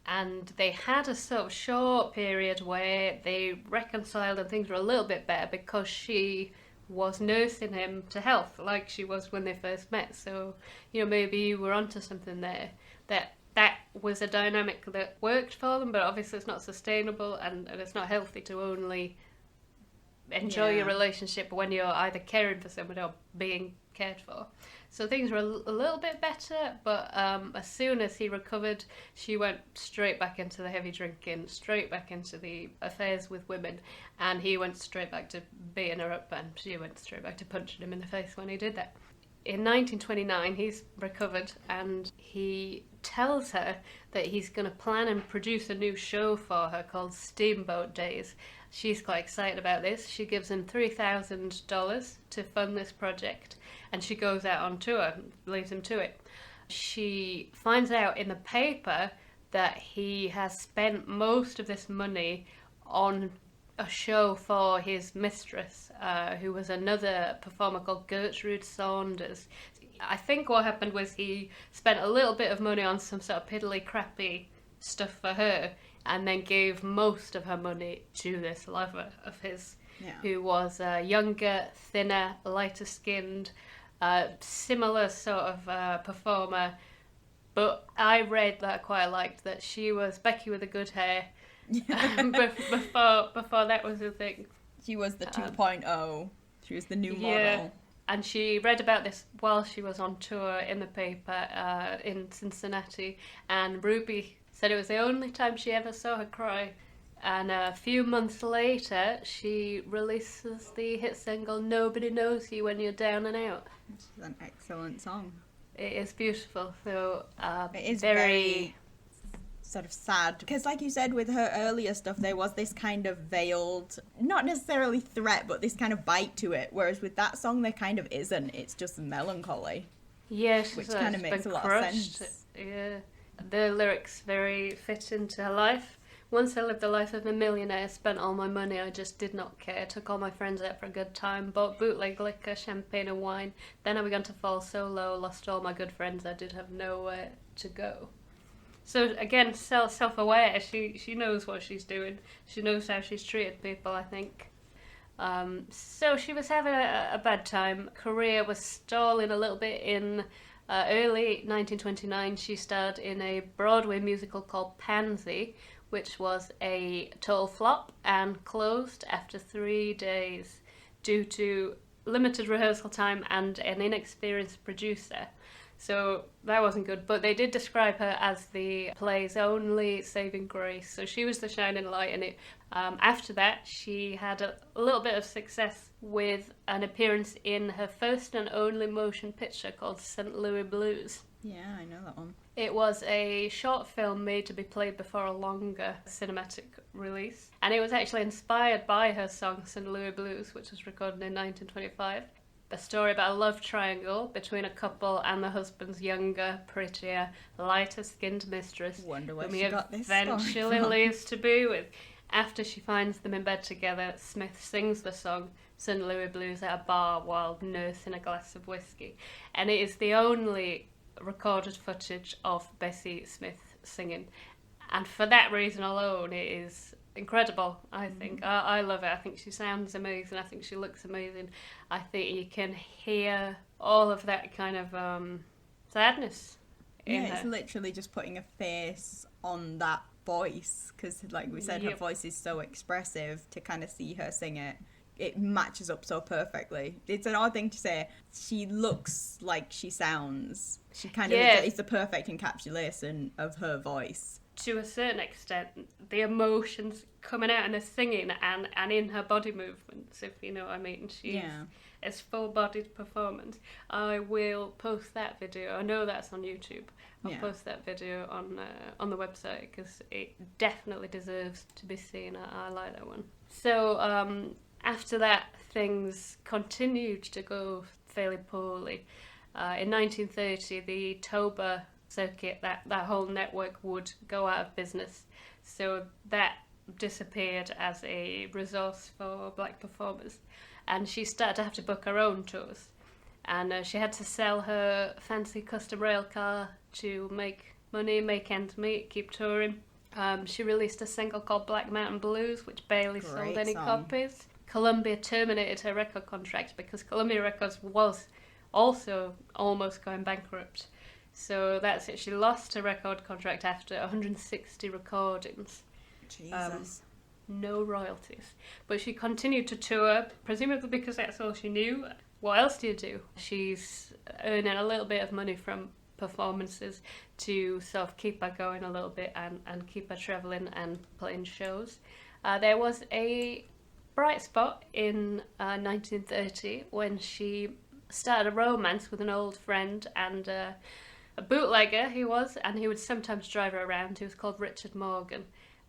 and they had a sort of short period where they reconciled and things were a little bit better because she was nursing him to health like she was when they first met. So, you know, maybe you were onto something there. That was a dynamic that worked for them, but obviously it's not sustainable and it's not healthy to only enjoy your relationship when you're either caring for someone or being cared for. So things were a little bit better, but as soon as he recovered, she went straight back into the heavy drinking, straight back into the affairs with women, and he went straight back to beating her up, and she went straight back to punching him in the face when he did that. In 1929, he's recovered, and he tells her that he's going to plan and produce a new show for her called Steamboat Days. She's quite excited about this. She gives him $3,000 to fund this project, and she goes out on tour, leaves him to it. She finds out in the paper that he has spent most of this money on a show for his mistress, who was another performer called Gertrude Saunders. I think what happened was he spent a little bit of money on some sort of piddly crappy stuff for her, and then gave most of her money to this lover of his, who was younger, thinner, lighter skinned, similar sort of performer. But I read that I quite liked that she was Becky with the good hair. Before that was a thing. She was the 2.0. She was the new model. Yeah. And she read about this while she was on tour in the paper in Cincinnati, and Ruby said it was the only time she ever saw her cry. And a few months later, she releases the hit single Nobody Knows You When You're Down and Out. Which is an excellent song. It is beautiful. So it is very sort of sad, because like you said, with her earlier stuff there was this kind of veiled, not necessarily threat, but this kind of bite to it, whereas with that song there kind of isn't. It's just melancholy. Yeah, which kind of makes a lot of sense. Yeah, the lyrics very fit into her life. Once I lived the life of a millionaire, spent all my money, I just did not care, took all my friends out for a good time, bought bootleg liquor, champagne and wine, then I began to fall so low, lost all my good friends, I did have nowhere to go. So again, self-aware, she knows what she's doing, she knows how she's treated people, I think. So she was having a bad time, career was stalling a little bit. In early 1929 she starred in a Broadway musical called Pansy, which was a total flop and closed after 3 days due to limited rehearsal time and an inexperienced producer. So that wasn't good, but they did describe her as the play's only saving grace. So she was the shining light in it. After that, she had a little bit of success with an appearance in her first and only motion picture called St. Louis Blues. Yeah, I know that one. It was a short film made to be played before a longer cinematic release. And it was actually inspired by her song St. Louis Blues, which was recorded in 1925. A story about a love triangle between a couple and the husband's younger, prettier, lighter-skinned mistress, Wonder where whom she he got this eventually leaves to be with. After she finds them in bed together, Smith sings the song St. Louis Blues at a bar while nursing a glass of whiskey. And it is the only recorded footage of Bessie Smith singing. And for that reason alone, it is incredible, I think. I love it. I think she sounds amazing. I think she looks amazing. I think you can hear all of that kind of sadness in her. It's literally just putting a face on that voice, because like we said, her voice is so expressive. To kind of see her sing it matches up so perfectly. It's an odd thing to say. She looks like she sounds. She kind of is the perfect encapsulation of her voice. To a certain extent, the emotions coming out in her singing and in her body movements, if you know what I mean. It's full-bodied performance. I will post that video. I know that's on YouTube. I'll post that video on the website because it definitely deserves to be seen. I like that one. So after that, things continued to go fairly poorly. In 1930, the Toba circuit, that whole network would go out of business. So that disappeared as a resource for black performers. And she started to have to book her own tours. And she had to sell her fancy custom rail car to make money, make ends meet, keep touring. She released a single called Black Mountain Blues, which barely sold any copies. Columbia terminated her record contract because Columbia Records was also almost going bankrupt. So that's it. She lost her record contract after 160 recordings. Jesus. No royalties. But she continued to tour, presumably because that's all she knew. What else do you do? She's earning a little bit of money from performances to sort of keep her going a little bit and keep her travelling and playing shows. There was a bright spot in 1930 when she started a romance with an old friend and a bootlegger he was, and he would sometimes drive her around. He was called Richard Morgan,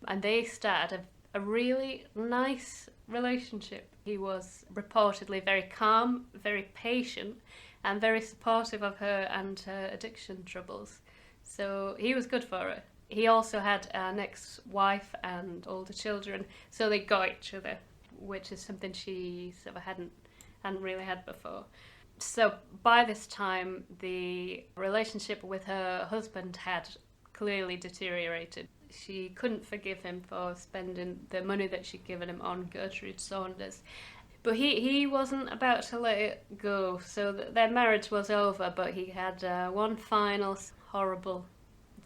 and they started a really nice relationship. He was reportedly very calm, very patient, and very supportive of her and her addiction troubles. So he was good for her. He also had an ex-wife and older children, so they got each other, which is something she sort of hadn't really had before. So by this time, the relationship with her husband had clearly deteriorated. She couldn't forgive him for spending the money that she'd given him on Gertrude Saunders. But he wasn't about to let it go, so their marriage was over, but he had one final horrible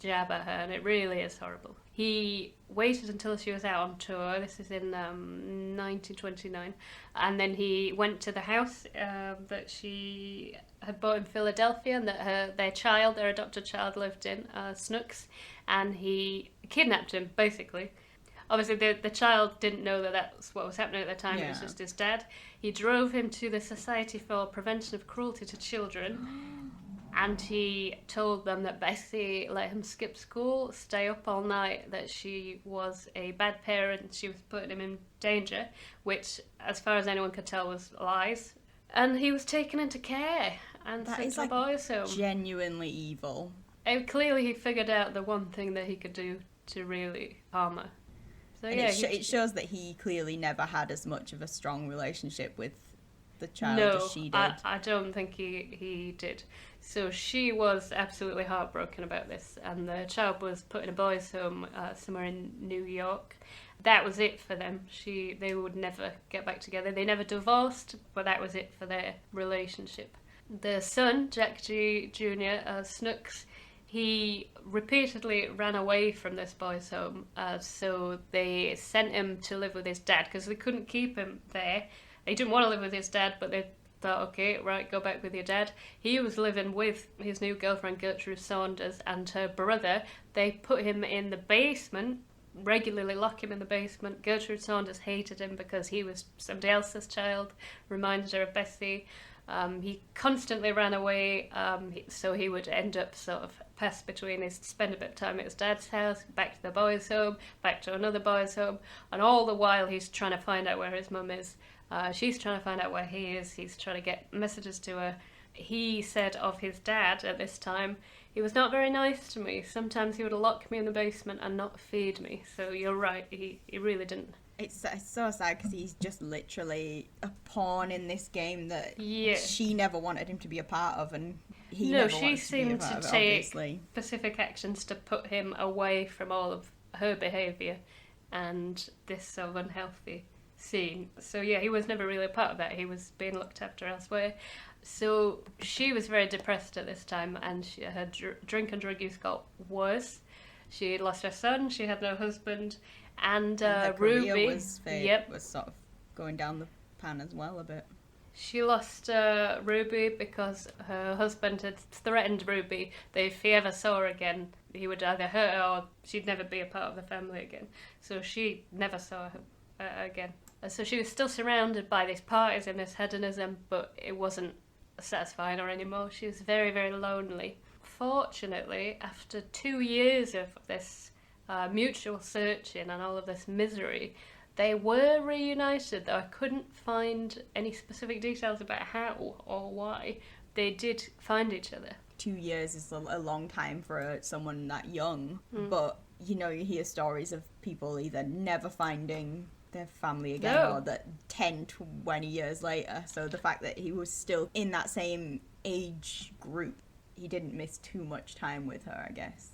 jab at her, and it really is horrible. He waited until she was out on tour. This is in 1929. And then he went to the house that she had bought in Philadelphia and that their adopted child lived in, Snooks. And he kidnapped him, basically. Obviously, the child didn't know that that's what was happening at the time. It was just his dad. He drove him to the Society for Prevention of Cruelty to Children. and he told them that Bessie let him skip school, stay up all night, that she was a bad parent, she was putting him in danger, which, as far as anyone could tell, was lies. And he was taken into care and That sent is to a boys' home. genuinely evil. Clearly, he figured out the one thing that he could do to really harm her. So And it shows that he clearly never had as much of a strong relationship with the child as she did. I don't think he did. So she was absolutely heartbroken about this, and the child was put in a boys' home somewhere in New York. That was it for them. They would never get back together. They never divorced, but that was it for their relationship. The son, Jack Jr., Snooks, he repeatedly ran away from this boys' home, so they sent him to live with his dad because they couldn't keep him there. He didn't want to live with his dad, but they thought, okay, right, go back with your dad. He was living with his new girlfriend, Gertrude Saunders, and her brother. They put him in the basement, regularly lock him in the basement. Gertrude Saunders hated him because he was somebody else's child, reminded her of Bessie. He constantly ran away, so he would end up sort of pass between spend a bit of time at his dad's house, back to the boys' home, back to another boys' home, and all the while he's trying to find out where his mum is. She's trying to find out where he is. He's trying to get messages to her. He said of his dad at this time, he was not very nice to me. Sometimes he would lock me in the basement and not feed me. So you're right, he really didn't. It's so sad because he's just literally a pawn in this game that Yeah. she never wanted him to be a part of, and he never wanted to be a part of it, obviously. Specific actions to put him away from all of her behaviour and this sort of unhealthy scene. So yeah, he was never really a part of that. He was being looked after elsewhere. So she was very depressed at this time, and her drink and drug use got worse. She lost her son, she had no husband, and her Ruby career was sort of going down the pan as well a bit. She lost Ruby because her husband had threatened Ruby that if he ever saw her again, he would either hurt her or she'd never be a part of the family again. So she never saw her again. So she was still surrounded by these parties and this hedonism, but it wasn't satisfying her anymore. She was very, very lonely. Fortunately, after 2 years of this mutual searching and all of this misery, they were reunited, though I couldn't find any specific details about how or why. They did find each other. 2 years is a long time for someone that young, but you hear stories of people either never finding their family again or that 10, 20 years later. So the fact that he was still in that same age group, he didn't miss too much time with her, I guess.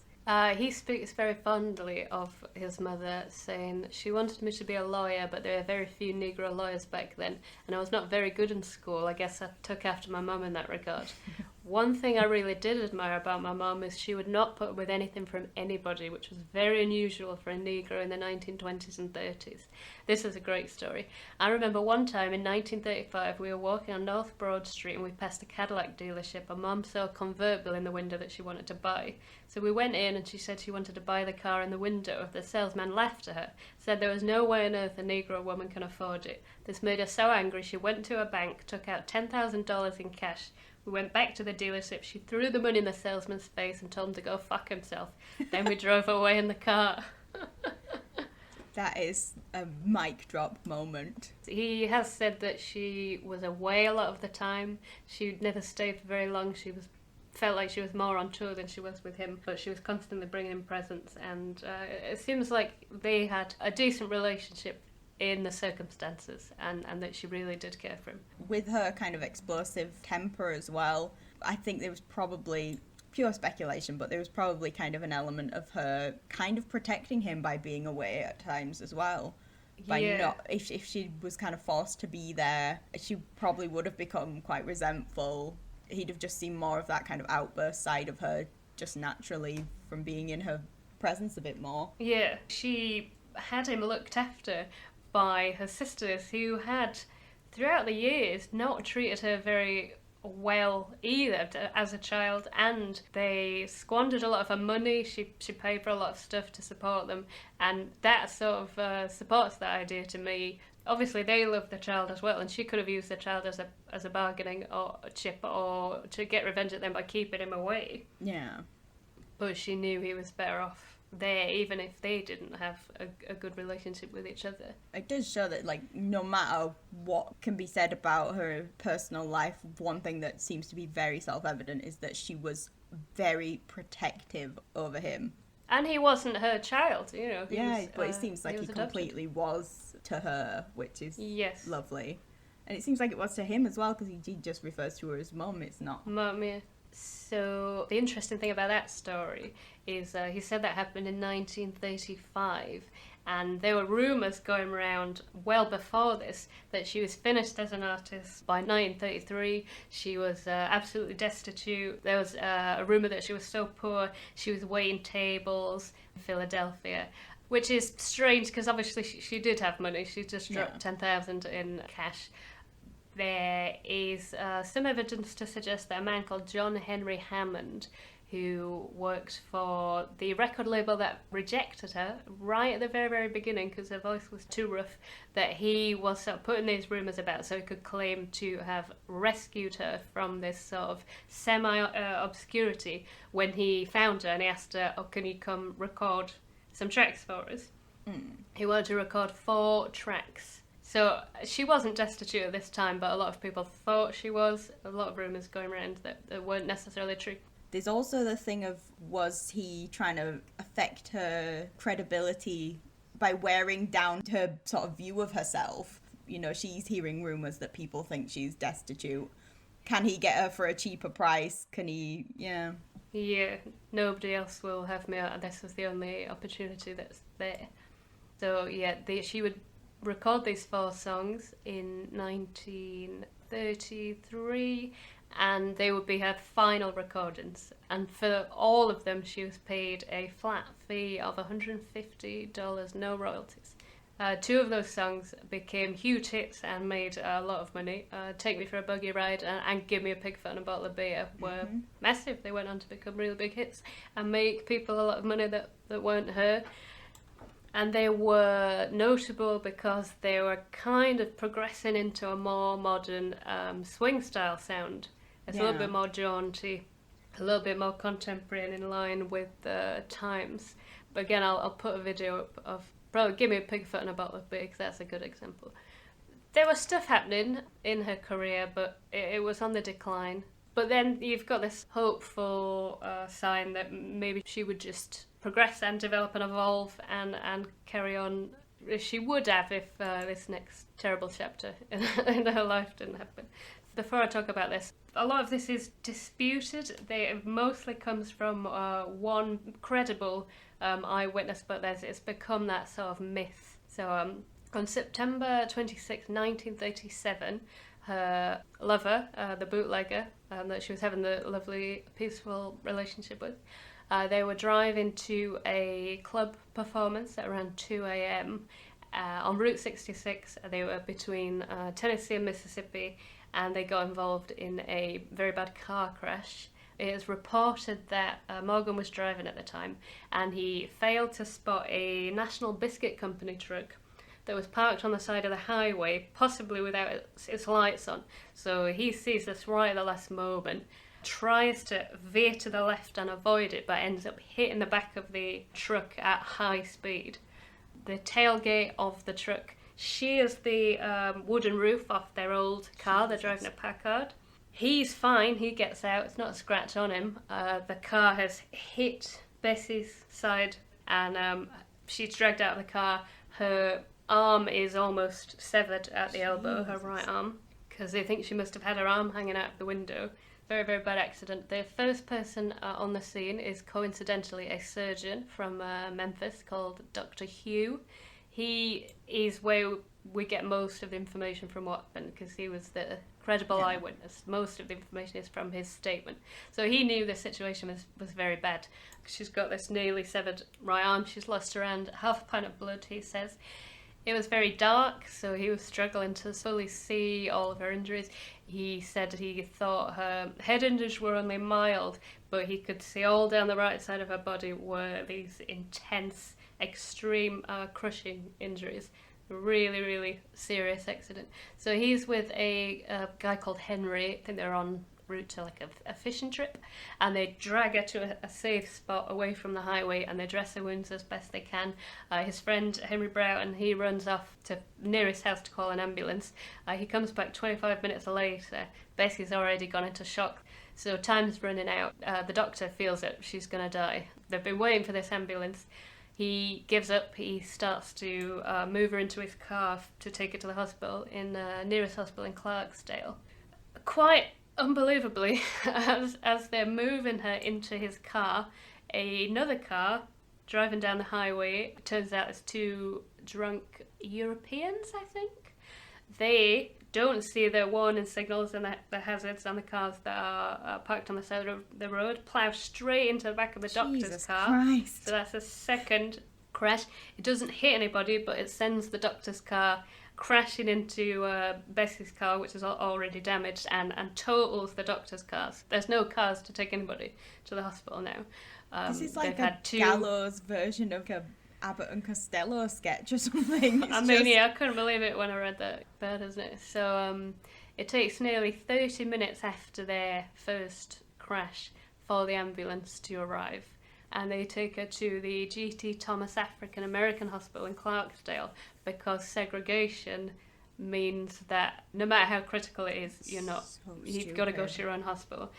He speaks very fondly of his mother, saying, she wanted me to be a lawyer, but there were very few Negro lawyers back then, and I was not very good in school. I guess I took after my mum in that regard. One thing I really did admire about my mum is she would not put up with anything from anybody, which was very unusual for a Negro in the 1920s and 30s. This is a great story. I remember one time in 1935 we were walking on North Broad Street and we passed a Cadillac dealership, and Mum saw a convertible in the window that she wanted to buy. So we went in and she said she wanted to buy the car in the window. The salesman laughed at her, said there was no way on earth a Negro woman can afford it. This made her so angry she went to a bank, took out $10,000 in cash. We went back to the dealership, she threw the money in the salesman's face and told him to go fuck himself. Then we drove away in the car. That is a mic drop moment. He has said that she was away a lot of the time. She never stayed for very long. Felt like she was more on tour than she was with him, but she was constantly bringing him presents, and it seems like they had a decent relationship in the circumstances, and that she really did care for him. With her kind of explosive temper as well, I think there was probably, pure speculation, but there was probably kind of an element of her kind of protecting him by being away at times as well. If she was kind of forced to be there, she probably would have become quite resentful. He'd have just seen more of that kind of outburst side of her just naturally from being in her presence a bit more. Yeah, she had him looked after by her sisters, who had throughout the years not treated her very well either as a child, and they squandered a lot of her money. She paid for a lot of stuff to support them, and that sort of supports that idea to me Obviously, they loved the child as well, and she could have used the child as a bargaining or a chip or to get revenge at them by keeping him away. Yeah. But she knew he was better off there, even if they didn't have a good relationship with each other. It does show that, like, no matter what can be said about her personal life, one thing that seems to be very self-evident is that she was very protective over him. And he wasn't her child, you know. But it seems like he completely was to her, which is lovely. And it seems like it was to him as well, because he just refers to her as mum. It's not mum. Yeah. So the interesting thing about that story is he said that happened in 1935, and there were rumours going around well before this that she was finished as an artist by 1933. She was absolutely destitute. There was a rumour that she was so poor she was waiting tables in Philadelphia, which is strange because obviously she did have money. She just dropped $10,000 in cash. There is some evidence to suggest that a man called John Henry Hammond, who worked for the record label that rejected her right at the very, very beginning because her voice was too rough, that he was sort of putting these rumours about so he could claim to have rescued her from this sort of semi-obscurity when he found her and he asked her, can you come record some tracks for us? He wanted to record 4 tracks. So she wasn't destitute at this time, but a lot of people thought she was. A lot of rumours going around that weren't necessarily true. There's also the thing of, was he trying to affect her credibility by wearing down her sort of view of herself? You know, she's hearing rumours that people think she's destitute. Can he get her for a cheaper price? Can he, Yeah, nobody else will have me out. This was the only opportunity that's there. So, she would record these 4 songs in 1933, and they would be her final recordings. And for all of them, she was paid a flat fee of $150, no royalties. 2 of those songs became huge hits and made a lot of money. Take Me for a Buggy Ride and Give Me a Pig Foot and a Bottle of Beer were massive. They went on to become really big hits and make people a lot of money that weren't her. And they were notable because they were kind of progressing into a more modern swing style sound. It's a little bit more jaunty, a little bit more contemporary and in line with the times. But again, I'll put a video up of probably Give Me a Pig Foot and a Bottle of Beer because that's a good example. There was stuff happening in her career, but it was on the decline. But then you've got this hopeful sign that maybe she would just progress and develop and evolve and carry on. She would have if this next terrible chapter in her life didn't happen. Before I talk about this, a lot of this is disputed. It mostly comes from one credible eyewitness, but it's become that sort of myth. So on September 26, 1937, her lover, the bootlegger, that she was having the lovely, peaceful relationship with, they were driving to a club performance at around 2 a.m. On Route 66. They were between Tennessee and Mississippi, and they got involved in a very bad car crash. It is reported that Morgan was driving at the time, and he failed to spot a National Biscuit Company truck that was parked on the side of the highway, possibly without its lights on. So he sees this right at the last moment, tries to veer to the left and avoid it, but ends up hitting the back of the truck at high speed. The tailgate of the truck shears the wooden roof off their old car. They're driving a Packard. He's fine, he gets out, it's not a scratch on him. The car has hit Bessie's side and she's dragged out of the car. Her arm is almost severed at the elbow, her right arm, because they think she must have had her arm hanging out of the window. Very, very bad accident. The first person on the scene is coincidentally a surgeon from Memphis called Dr. Hugh. He is where we get most of the information from what happened because he was the credible eyewitness. Most of the information is from his statement. So he knew the situation was very bad. She's got this nearly severed right arm. She's lost around half a pint of blood, he says. It was very dark, so he was struggling to fully see all of her injuries. He said he thought her head injuries were only mild, but he could see all down the right side of her body were these intense, extreme, crushing injuries Really, really serious accident. So he's with a guy called Henry. I think they're en route to like a fishing trip, and they drag her to a safe spot away from the highway, and they dress her wounds as best they can. His friend Henry Broughton, he runs off to nearest house to call an ambulance. He comes back 25 minutes later. Bessie's already gone into shock, so time's running out. The doctor feels that she's going to die. They've been waiting for this ambulance. He gives up. He starts to move her into his car to take her to the hospital, in nearest hospital in Clarksdale. Quite unbelievably, as they're moving her into his car, another car driving down the highway, turns out it's two drunk Europeans, I think. They don't see the warning signals and the hazards on the cars that are parked on the side of the road, plough straight into the back of the doctor's car. Christ. So that's a second crash. It doesn't hit anybody, but it sends the doctor's car crashing into Bessie's car, which is already damaged, and totals the doctor's cars. There's no cars to take anybody to the hospital now. This is like a gallows version of a Abbott and Costello sketch or something. I couldn't believe it when I read that. Bad, isn't it? So it takes nearly 30 minutes after their first crash for the ambulance to arrive. And they take her to the G.T. Thomas African American Hospital in Clarksdale, because segregation means that no matter how critical it is, you've got to go to your own hospital.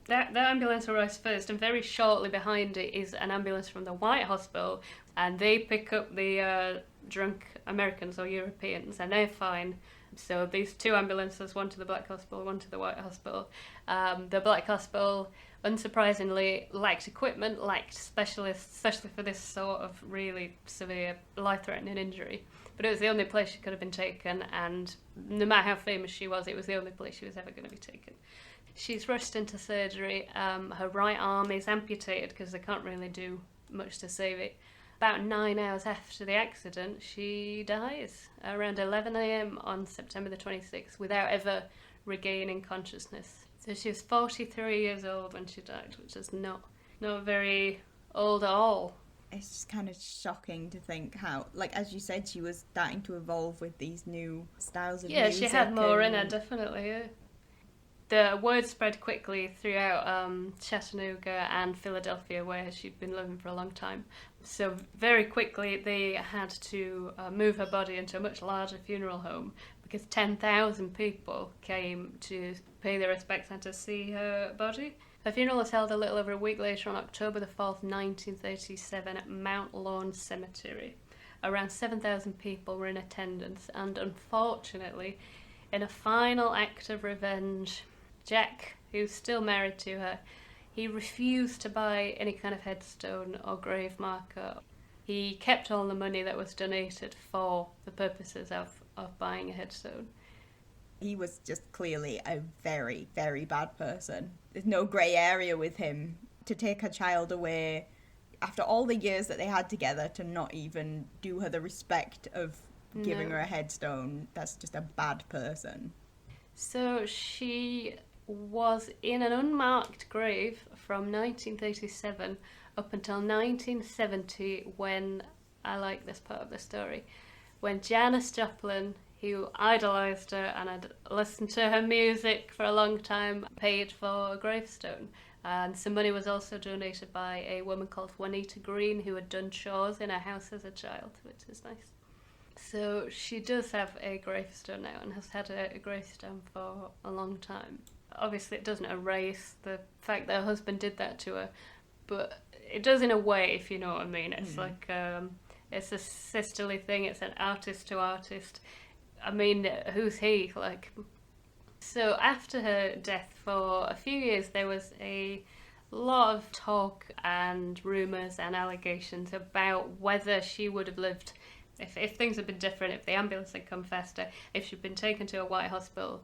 That ambulance arrives first, and very shortly behind it is an ambulance from the White Hospital, and they pick up the drunk Americans or Europeans, and they're fine. So these two ambulances, one to the Black Hospital, one to the White Hospital. The Black Hospital, unsurprisingly, lacked equipment, lacked specialists, especially for this sort of really severe, life-threatening injury. But it was the only place she could have been taken, and no matter how famous she was, it was the only place she was ever going to be taken. She's rushed into surgery. Her right arm is amputated because they can't really do much to save it. About 9 hours after the accident, she dies around 11 a.m. on September the 26th without ever regaining consciousness. So she was 43 years old when she died, which is not very old at all. It's just kind of shocking to think how, like, as you said, she was starting to evolve with these new styles of music. Yeah, she had more in her, definitely, yeah. The word spread quickly throughout Chattanooga and Philadelphia, where she'd been living for a long time. So very quickly they had to move her body into a much larger funeral home, because 10,000 people came to pay their respects and to see her body. Her funeral was held a little over a week later on October the 4th, 1937 at Mount Lawn Cemetery. Around 7,000 people were in attendance, and unfortunately, in a final act of revenge, Jack, who's still married to her, he refused to buy any kind of headstone or grave marker. He kept all the money that was donated for the purposes of buying a headstone. He was just clearly a very, very bad person. There's no grey area with him. To take her child away after all the years that they had together, to not even do her the respect of giving her a headstone, that's just a bad person. So she was in an unmarked grave from 1937 up until 1970, when, I like this part of the story, when Janis Joplin, who idolised her and had listened to her music for a long time, paid for a gravestone. And some money was also donated by a woman called Juanita Green, who had done chores in her house as a child, which is nice. So she does have a gravestone now, and has had a gravestone for a long time. Obviously it doesn't erase the fact that her husband did that to her, but it does in a way, if you know what I mean. It's like, it's a sisterly thing, it's an artist to artist. I mean, who's he? Like, so after her death, for a few years, there was a lot of talk and rumours and allegations about whether she would have lived if things had been different, if the ambulance had come faster, if she'd been taken to a White Hospital.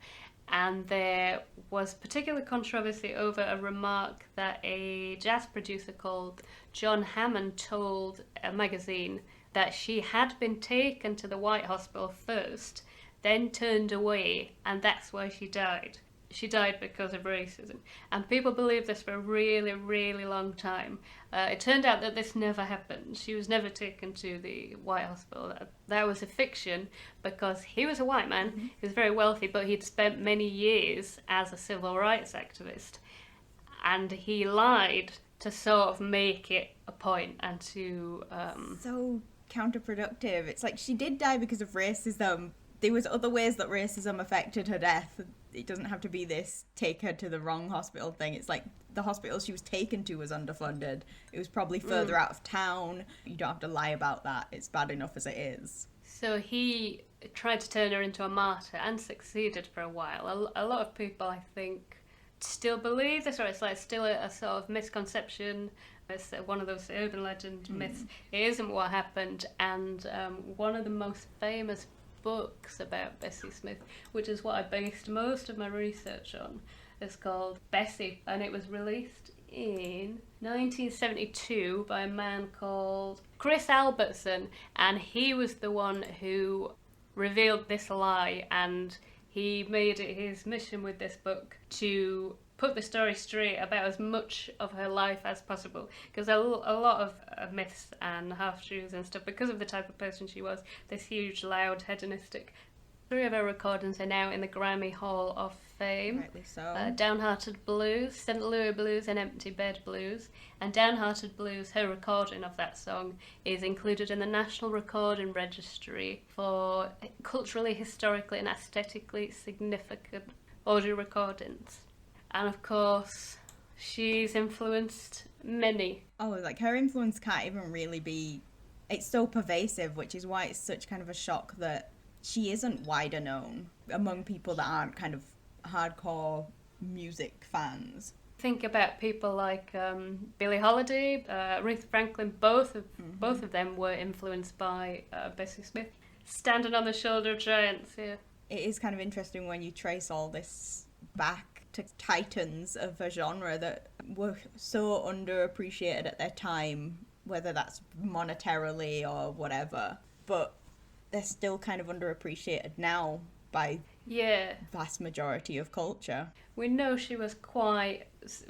And there was particular controversy over a remark that a jazz producer called John Hammond told a magazine, that she had been taken to the White Hospital first, then turned away, and that's why she died. she died because of racism. And people believed this for a really, really long time. It turned out that this never happened. She was never taken to the White Hospital. That was a fiction because he was a white man, he was very wealthy, but he'd spent many years as a civil rights activist. And he lied to sort of make it a point and to... So counterproductive. It's like she did die because of racism. There was other ways that racism affected her death. It doesn't have to be this take her to the wrong hospital thing. It's like the hospital she was taken to was underfunded. It was probably further out of town. You don't have to lie about that. It's bad enough as it is. So he tried to turn her into a martyr and succeeded for a while. A lot of people, I think, still believe this, or it's like still a sort of misconception. It's one of those urban legend myths. It isn't what happened, and one of the most famous books about Bessie Smith, which is what I based most of my research on, is called Bessie, and it was released in 1972 by a man called Chris Albertson, and he was the one who revealed this lie, and he made it his mission with this book to put the story straight about as much of her life as possible, because a lot of myths and half-truths and stuff, because of the type of person she was, this huge, loud, hedonistic. 3 of her recordings are now in the Grammy Hall of Fame. Rightly so. Downhearted Blues, St. Louis Blues and Empty Bed Blues. And Downhearted Blues, her recording of that song, is included in the National Recording Registry for culturally, historically and aesthetically significant audio recordings. And of course, she's influenced many. Oh, like her influence can't even really be... It's so pervasive, which is why it's such kind of a shock that she isn't wider known among people that aren't kind of hardcore music fans. Think about people like Billie Holiday, Aretha Franklin. Both of them were influenced by Bessie Smith. Standing on the shoulder of giants. Yeah. It is kind of interesting when you trace all this back to titans of a genre that were so underappreciated at their time, whether that's monetarily or whatever, but they're still kind of underappreciated now by vast majority of culture. We know she was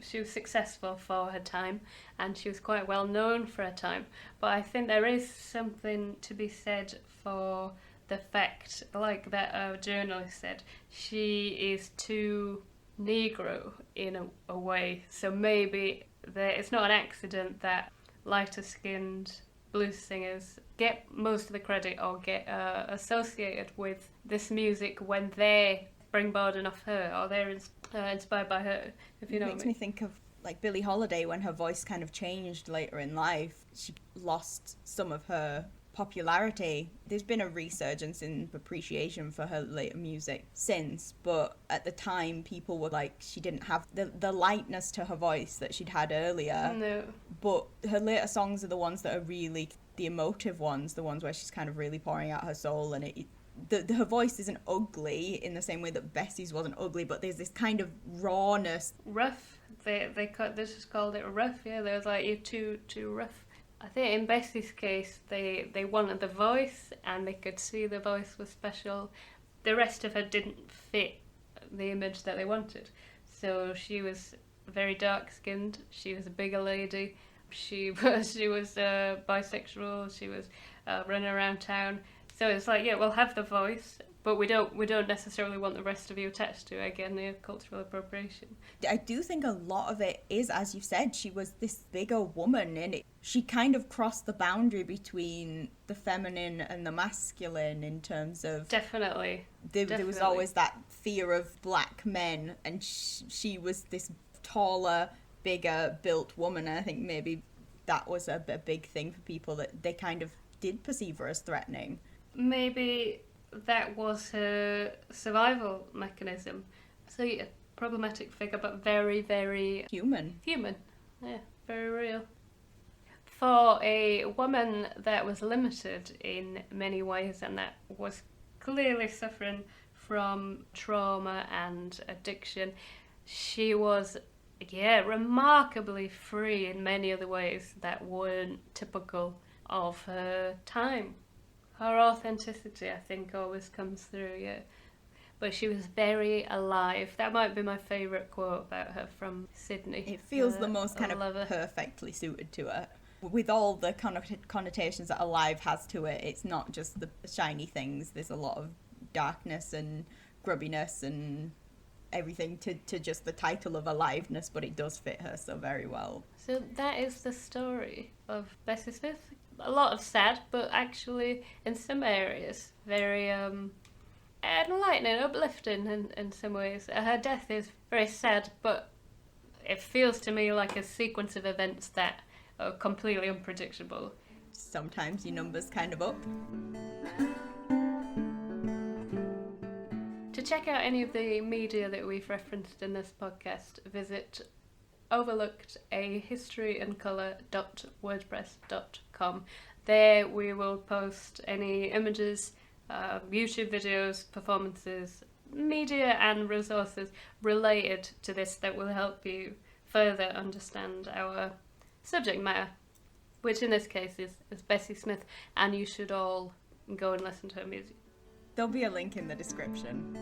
successful for her time, and she was quite well known for her time, but I think there is something to be said for the fact, like that journalist said, she is too Negro in a way, so maybe it's not an accident that lighter skinned blues singers get most of the credit or get associated with this music when they're springboarding off her or they're inspired by her, if you know what I mean. It makes me think of like Billie Holiday when her voice kind of changed later in life. She lost some of her popularity. There's been a resurgence in appreciation for her later music since, but at the time people were like, she didn't have the lightness to her voice that she'd had earlier. No. But her later songs are the ones that are really the emotive ones, the ones where she's kind of really pouring out her soul, and her voice isn't ugly in the same way that Bessie's wasn't ugly, but there's this kind of rawness. Rough. This is called it rough, yeah. They was like, you're too rough. I think in Bessie's case, they wanted the voice, and they could see the voice was special. The rest of her didn't fit the image that they wanted. So she was very dark-skinned. She was a bigger lady. She was bisexual. She was running around town. So it's like, yeah, we'll have the voice, but we don't necessarily want the rest of you attached to it. Again, the cultural appropriation. I do think a lot of it is, as you said, she was this bigger woman, and she kind of crossed the boundary between the feminine and the masculine in terms of... Definitely. There was always that fear of black men, and she was this taller, bigger built woman, and I think maybe that was a big thing for people, that they kind of did perceive her as threatening. Maybe that was her survival mechanism. So yeah, problematic figure, but very, very... Human. Yeah, very real. For a woman that was limited in many ways and that was clearly suffering from trauma and addiction, she was, remarkably free in many other ways that weren't typical of her time. Her authenticity, I think, always comes through, yeah. but she was very alive. That might be my favourite quote about her from Sydney. It feels the most kind I love her. of perfectly suited to her. With all the connotations that alive has to it, it's not just the shiny things. There's a lot of darkness and grubbiness and everything to just the title of aliveness, but it does fit her so very well. So that is the story of Bessie Smith. A lot of sad, but actually in some areas very enlightening, uplifting in some ways. Her death is very sad, but it feels to me like a sequence of events that are completely unpredictable. Sometimes your number's kind of up. To check out any of the media that we've referenced in this podcast, visit overlookedahistoryandcolour.wordpress.com. There we will post any images, YouTube videos, performances, media and resources related to this that will help you further understand our subject matter, which in this case is Bessie Smith, and you should all go and listen to her music. There'll be a link in the description.